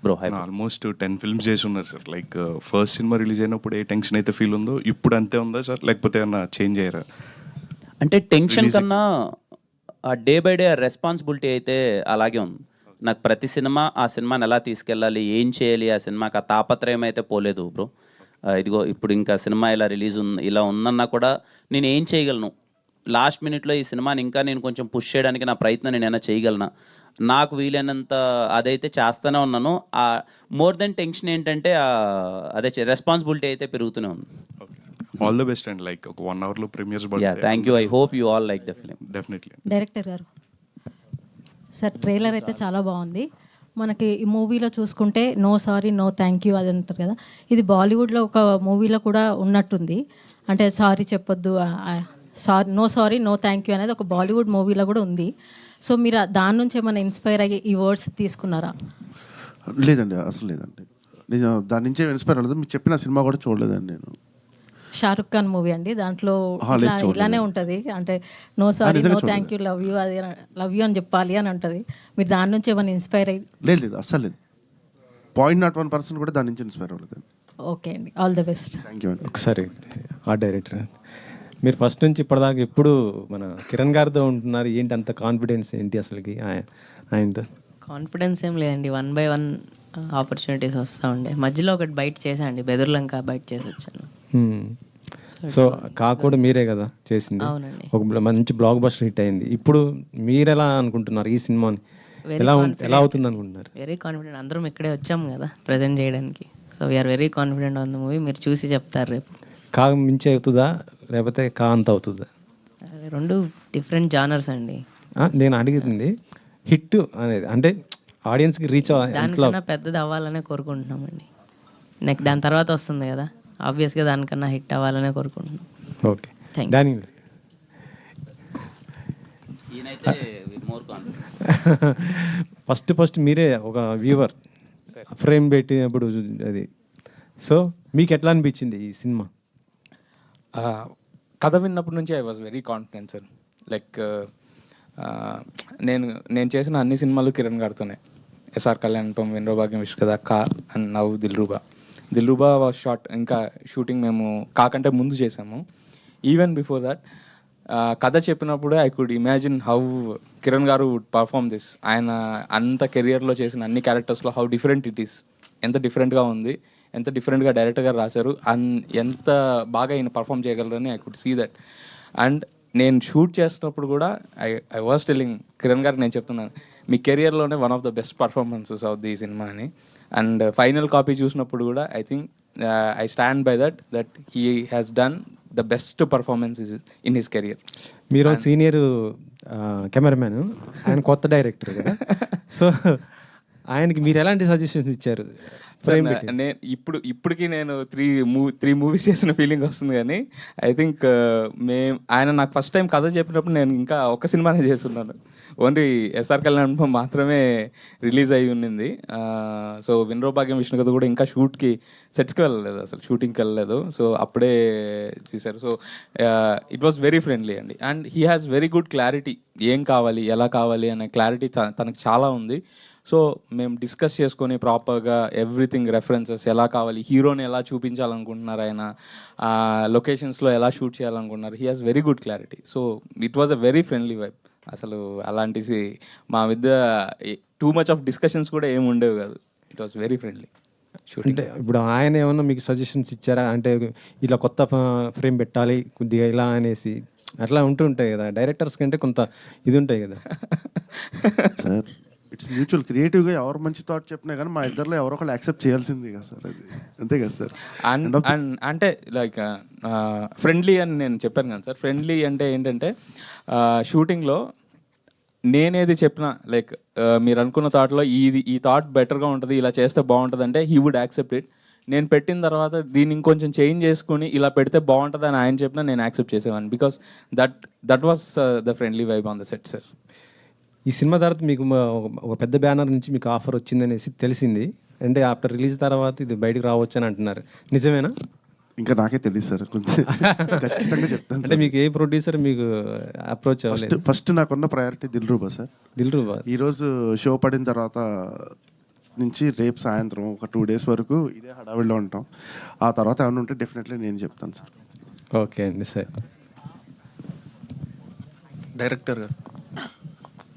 [SPEAKER 1] బ్రో హై.
[SPEAKER 16] ఆల్మోస్ట్ 10 ఫిల్మ్స్ చేసి ఉన్నారు sir. Like first cinema release అయినప్పుడు ఏ టెన్షన్ అయితే ఫీల్ ఉందో ఇప్పుడు అంతే ఉందా సార్, లేకపోతే ఏమన్నా చేంజ్ అయ్యారా?
[SPEAKER 1] అంటే టెన్షన్ కన్నా ఆ డే బై డే రెస్పాన్సిబిలిటీ అయితే అలాగే ఉంది. నాకు ప్రతి సినిమా ఆ సినిమాని ఎలా తీసుకెళ్ళాలి, ఏం చేయాలి, ఆ సినిమాకి ఆ తాపత్రయం అయితే పోలేదు బ్రో. ఇదిగో ఇప్పుడు ఇంకా సినిమా ఇలా ఇలా ఉందన్నా కూడా నేను ఏం చేయగలను, లాస్ట్ మినిట్లో ఈ సినిమాని ఇంకా నేను కొంచెం పుష్ చేయడానికి నా ప్రయత్నం నేనైనా చేయగలనా, నాకు వీలైనంత అదైతే చేస్తూనే ఉన్నాను. మోర్ దెన్ టెన్షన్ ఏంటంటే అదే రెస్పాన్సిబిలిటీ అయితే పెరుగుతూనే ఉంది.
[SPEAKER 16] All the best and like ఒక 1 అవర్లో premieres.
[SPEAKER 1] Thank you. I hope you all like the film.
[SPEAKER 16] Definitely.
[SPEAKER 17] Director గారు సార్, ట్రైలర్ అయితే చాలా బాగుంది. మనకి ఈ మూవీలో చూసుకుంటే no sorry no thank you అది అంటారు కదా, ఇది బాలీవుడ్లో ఒక మూవీలో కూడా ఉన్నట్టుంది. అంటే సారీ చెప్పొద్దు, no sorry no thank you అనేది ఒక బాలీవుడ్ మూవీలో కూడా ఉంది. సో మీరు దాని నుంచి ఏమైనా ఇన్స్పైర్ అయ్యి ఈ వర్డ్స్ తీసుకున్నారా?
[SPEAKER 2] లేదండి, అసలు లేదండి. నేను దాని నుంచే ఇన్స్పైర్ అవ్వలేదు. మీరు చెప్పిన సినిమా కూడా చూడలేదండి నేను.
[SPEAKER 17] షారుఖ్ ఖాన్ మూవీ అండి, దాంట్లో ఇలానే ఉంటుంది. అంటే no sorry no thank you love you, అది లవ్ యూ అని చెప్పాలి అని ఉంటుంది. మీరు దాని నుంచి ఏమైనా ఇన్స్పైర్ అయ్యి?
[SPEAKER 2] లేదు, అసలు లేదు. 0.01% కూడా దాని నుంచి ఇన్స్పైర్ అవ్వలేదు.
[SPEAKER 17] ఓకే అండి, all the best.
[SPEAKER 2] Thank you అండి.
[SPEAKER 3] ఒకసారి ఆ డైరెక్టర్, మీరు ఫస్ట్ నుంచి ఇప్పటిదాకా ఎప్పుడు మన కిరణ్ గారితో ఉంటున్నారు, ఏంటి అంత కాన్ఫిడెన్స్ ఏంటి అసలుకి ఆయనతో?
[SPEAKER 18] కాన్ఫిడెన్స్ ఏం లేదండి, 1 by 1 ఆపర్చునిటీస్ వస్తూ ఉండే. మధ్యలో ఒకటి బయట చేశాండి, బెదుర్లంక బయట చేసి వచ్చాను.
[SPEAKER 3] సో కాకుండా మీరే కదా చేసింది, ఒక మంచి బ్లాక్ బస్టర్ హిట్ అయింది. ఇప్పుడు మీరు ఎలా అనుకుంటున్నారు ఈ సినిమాని, ఎలా అవుతుంది అనుకుంటున్నారు?
[SPEAKER 18] Very confident. అందరం ఇక్కడే వచ్చాము కదా ప్రజెంట్ చేయడానికి. So we are very confident on the movie. మీరు చూసి చెప్తారు రేపు.
[SPEAKER 3] కా మించి అవుతుందా లేకపోతే కా అంత అవుతుందా?
[SPEAKER 18] రెండు డిఫరెంట్ జానర్స్ అండి.
[SPEAKER 3] నేను అడిగింది హిట్ అనేది, అంటే ఆడియన్స్కి రీచ్
[SPEAKER 18] దానికన్నా పెద్దది అవ్వాలనే కోరుకుంటున్నామండి. నెక్స్ట్ దాని తర్వాత వస్తుంది కదా, ఆబ్వియస్గా దానికన్నా హిట్ అవ్వాలనే కోరుకుంటున్నాం.
[SPEAKER 3] ఓకే, దాని ఫస్ట్ మీరే ఒక వ్యూవర్ ఫ్రేమ్ పెట్టినప్పుడు అది. సో మీకు ఎట్లా అనిపించింది ఈ సినిమా?
[SPEAKER 19] కథ విన్నప్పటి నుంచి I was very confident sir. Like నేను చేసిన అన్ని సినిమాలు కిరణ్ గారితోనే. ఎస్ఆర్ కళ్యాణ్పం, వినరో భాగ్యం, విశ్వకథ, కా and now Dilruba was short. ఇంకా షూటింగ్ మేము కాకంటే ముందు చేసాము. ఈవెన్ బిఫోర్ దట్ కథ చెప్పినప్పుడు I could imagine how Kiran గారు వుడ్ పర్ఫామ్ దిస్. ఆయన అంత కెరియర్లో చేసిన అన్ని క్యారెక్టర్స్లో హౌ డిఫరెంట్ ఇట్ ఈస్, ఎంత డిఫరెంట్గా ఉంది, ఎంత డిఫరెంట్గా డైరెక్టర్ గారు రాశారు, ఎంత బాగా ఆయన పర్ఫామ్ చేయగలరని I could see that. And నేను షూట్ చేసినప్పుడు కూడా ఐ వాజ్ టెల్లింగ్ కిరణ్ గారికి, నేను చెప్తున్నాను మీ కెరియర్లోనే one of the best performances of the cinema అని. అండ్ ఫైనల్ కాపీ చూసినప్పుడు కూడా I think I stand by that he has done the best performance in his career.
[SPEAKER 3] మీరు సీనియర్ కెమెరామ్యాన్, ఆయన కొత్త డైరెక్టర్ కదా, సో ఆయనకి మీరు ఎలాంటి సజెషన్స్ ఇచ్చారు?
[SPEAKER 19] ఇప్పటికీ నేను 3 మూవీస్ చేసిన ఫీలింగ్ వస్తుంది. కానీ ఐ థింక్ ఆయన నాకు ఫస్ట్ టైం కథ చెప్పినప్పుడు నేను ఇంకా ఒక సినిమానే చేస్తున్నాను. ఓన్లీ ఎస్ఆర్ కళ్యాణ్ మాత్రమే రిలీజ్ అయ్యి ఉన్నింది. సో వినరో భాగ్యం, విష్ణుకథ కూడా ఇంకా షూట్కి సెట్స్కి వెళ్ళలేదు, అసలు షూటింగ్కి వెళ్ళలేదు. సో అప్పుడే చేశారు. So it was very friendly అండి. And he has very good clarity, ఏం కావాలి, ఎలా కావాలి అనే క్లారిటీ తనకు చాలా ఉంది. సో మేము డిస్కస్ చేసుకొని ప్రాపర్గా ఎవ్రీథింగ్, రెఫరెన్సెస్ ఎలా కావాలి, హీరోని ఎలా చూపించాలనుకుంటున్నారు, ఆయన లొకేషన్స్లో ఎలా షూట్ చేయాలనుకుంటున్నారు, he has very good clarity. So it was a very friendly vibe. అసలు అలాంటి మా మధ్య టూ మచ్ ఆఫ్ డిస్కషన్స్ కూడా ఏమి ఉండేవి కాదు. It was very friendly.
[SPEAKER 3] అంటే ఇప్పుడు ఆయన ఏమన్నా మీకు సజెషన్స్ ఇచ్చారా? అంటే ఇలా కొత్త ఫ్రేమ్ పెట్టాలి కొద్దిగా ఇలా అనేసి అట్లా ఉంటుంటాయి కదా, డైరెక్టర్స్ కంటే కొంత ఇది ఉంటాయి కదా.
[SPEAKER 2] Sir it's mutual. క్రియేటివ్గా ఎవరు మంచి థాట్ చెప్పినా కానీ మా ఇద్దరిలో ఎవరో ఒకళ్ళు యాక్సెప్ట్ చేయాల్సిందే కదా సార్, అది అంతే కదా సార్.
[SPEAKER 19] అంటే లైక్ ఫ్రెండ్లీ అని నేను చెప్పాను కదా సార్. ఫ్రెండ్లీ అంటే ఏంటంటే షూటింగ్లో నేనేది చెప్పినా లైక్ మీరు అనుకున్న థాట్లో ఈ థాట్ బెటర్గా ఉంటుంది, ఇలా చేస్తే బాగుంటుంది అంటే హీ వుడ్ యాక్సెప్ట్ ఇట్. నేను పెట్టిన తర్వాత దీన్ని ఇంకొంచెం చేంజ్ చేసుకుని ఇలా పెడితే బాగుంటుంది అని ఆయన చెప్పినా నేను యాక్సెప్ట్ చేసేవాడిని. Because that was the friendly vibe on the set sir.
[SPEAKER 3] ఈ సినిమా తర్వాత మీకు ఒక పెద్ద బ్యానర్ నుంచి మీకు ఆఫర్ వచ్చిందనేసి తెలిసింది. అంటే ఆఫ్టర్ రిలీజ్ తర్వాత ఇది బయటకు రావచ్చు అని అంటున్నారు, నిజమేనా?
[SPEAKER 2] ఇంకా నాకే తెలియదు సార్, కొంచెం ఖచ్చితంగా చెప్తాను.
[SPEAKER 3] అంటే మీకు ఏ ప్రొడ్యూసర్ మీకు అప్రోచ్ అవ్వలేదు?
[SPEAKER 2] ఫస్ట్ నాకున్న ప్రయారిటీ దిల్రూబా సార్.
[SPEAKER 3] దిల్రూబా
[SPEAKER 2] ఈరోజు షో పడిన తర్వాత నుంచి రేపు సాయంత్రం ఒక 2 days వరకు ఇదే హడావిడిలో ఉంటాం. ఆ తర్వాత ఏమైనా ఉంటే డెఫినెట్లీ నేను చెప్తాను సార్.
[SPEAKER 3] ఓకే అండి సార్.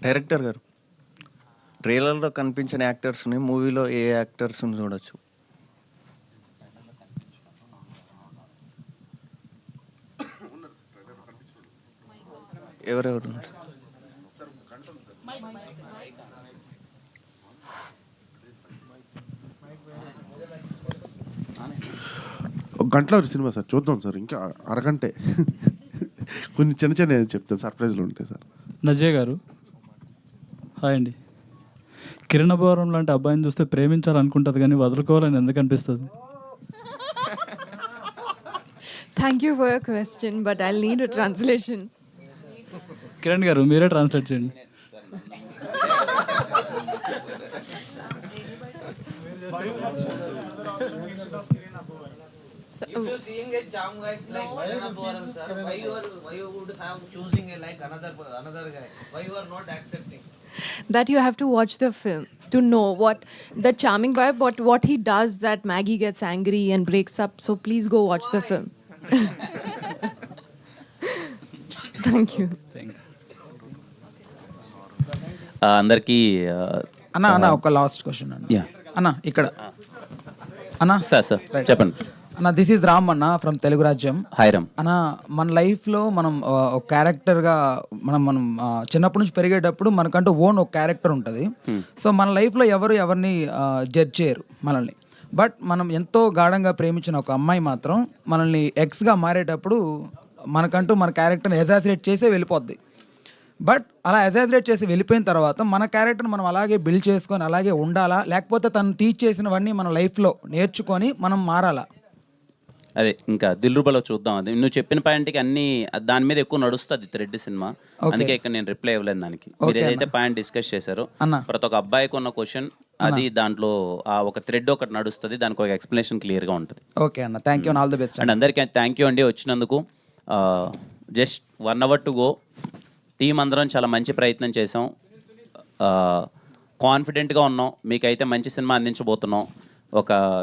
[SPEAKER 20] డైరెక్టర్ గారు ట్రైలర్లో కనిపించిన యాక్టర్స్ని మూవీలో ఏ యాక్టర్స్ని చూడొచ్చు? ఎవరెవరు?
[SPEAKER 2] ఒక గంటలో సినిమా సార్, చూద్దాం సార్. ఇంకా అరగంటే కొన్ని చిన్న చిన్న చెప్తాను, సర్ప్రైజ్లు ఉంటాయి సార్.
[SPEAKER 21] నజయ్ గారు హాయ్ అండి. కిరణ్ అభవరం లాంటి అబ్బాయిని చూస్తే ప్రేమించాలనుకుంటుంది కానీ వదులుకోవాలని ఎందుకు అనిపిస్తుంది?
[SPEAKER 13] Thank you for your question, but I'll need a translation.
[SPEAKER 21] Kiran గారు మీరే ట్రాన్స్లేట్ చేయండి.
[SPEAKER 13] So,
[SPEAKER 22] if you're seeing a charm guy like Kiran Abharam, sir, why you would have choosing a like another guy? Why you are not accepting?
[SPEAKER 13] that you have to watch the film to know what the charming vibe, what he does that Maggie gets angry and breaks up. So please go watch the film. Thank you.
[SPEAKER 1] అందరికీ
[SPEAKER 23] అన్న ఒక last question అన్న ఇక్కడ అన్న
[SPEAKER 1] sir చెప్పండి
[SPEAKER 23] అన్న. This is Ram అన్న from Telugu రాజ్యం.
[SPEAKER 1] హాయ్ రామ్
[SPEAKER 23] అన్న, మన లైఫ్లో మనం ఒక క్యారెక్టర్గా మనం చిన్నప్పటి నుంచి పెరిగేటప్పుడు మనకంటూ ఓన్ ఒక క్యారెక్టర్ ఉంటుంది. సో మన లైఫ్లో ఎవరిని జడ్జ్ చేయరు మనల్ని. బట్ మనం ఎంతో గాఢంగా ప్రేమించిన ఒక అమ్మాయి మాత్రం మనల్ని ఎక్స్గా మారేటప్పుడు మనకంటూ మన క్యారెక్టర్ని ఎజాసిరేట్ చేసే వెళ్ళిపోద్ది. బట్ అలా ఎజాసిరేట్ చేసి వెళ్ళిపోయిన తర్వాత మన క్యారెక్టర్ని మనం అలాగే బిల్డ్ చేసుకొని అలాగే ఉండాలా, లేకపోతే తను టీచ్ చేసినవన్నీ మన లైఫ్లో నేర్చుకొని మనం మారాలా?
[SPEAKER 1] అదే ఇంకా దిల్రుబాలో చూద్దాం. అది నువ్వు చెప్పిన పాయింట్కి అన్ని దాని మీద ఎక్కువ నడుస్తుంది థ్రెడ్ సినిమా, అందుకే ఇక్కడ నేను రిప్లై ఇవ్వలేదు దానికి. మీరు ఏదైతే పాయింట్ డిస్కస్ చేశారో ప్రతి ఒక్క అబ్బాయికి ఉన్న క్వశ్చన్ అది దాంట్లో ఆ ఒక థ్రెడ్ ఒకటి నడుస్తుంది, దానికి ఒక ఎక్స్ప్లెనేషన్ క్లియర్గా ఉంటుంది.
[SPEAKER 23] ఓకే అన్న, thank you, all the best.
[SPEAKER 1] And అందరికీ థ్యాంక్ యూ అండి వచ్చినందుకు. Just 1 hour to go. Team అందరం చాలా మంచి ప్రయత్నం చేసాం, కాన్ఫిడెంట్గా ఉన్నాం, మీకైతే మంచి సినిమా అందించబోతున్నాం.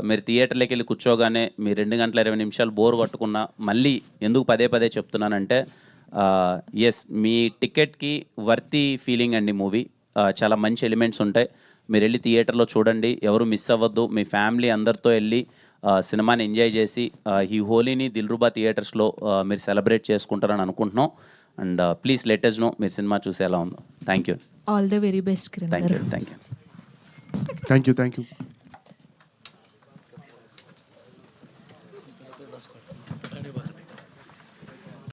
[SPEAKER 1] మీరు థియేటర్లోకి వెళ్ళి కూర్చోగానే మీ 2 గంటల 20 నిమిషాలు బోర్ కొట్టుకున్నా మళ్ళీ ఎందుకు పదే చెప్తున్నానంటే ఎస్ మీ టికెట్కి వర్తీ ఫీలింగ్ అండి మూవీ. చాలా మంచి ఎలిమెంట్స్ ఉంటాయి, మీరు వెళ్ళి థియేటర్లో చూడండి, ఎవరు మిస్ అవ్వద్దు. మీ ఫ్యామిలీ అందరితో వెళ్ళి సినిమాని ఎంజాయ్ చేసి ఈ హోలీని దిల్రుబా థియేటర్స్లో మీరు సెలబ్రేట్ చేసుకుంటారని అనుకుంటున్నాం. And please let us know మీరు సినిమా చూసి ఎలా ఉందో. Thank you.
[SPEAKER 12] All the very best Kiran garu.
[SPEAKER 1] Thank you.
[SPEAKER 2] Thank you.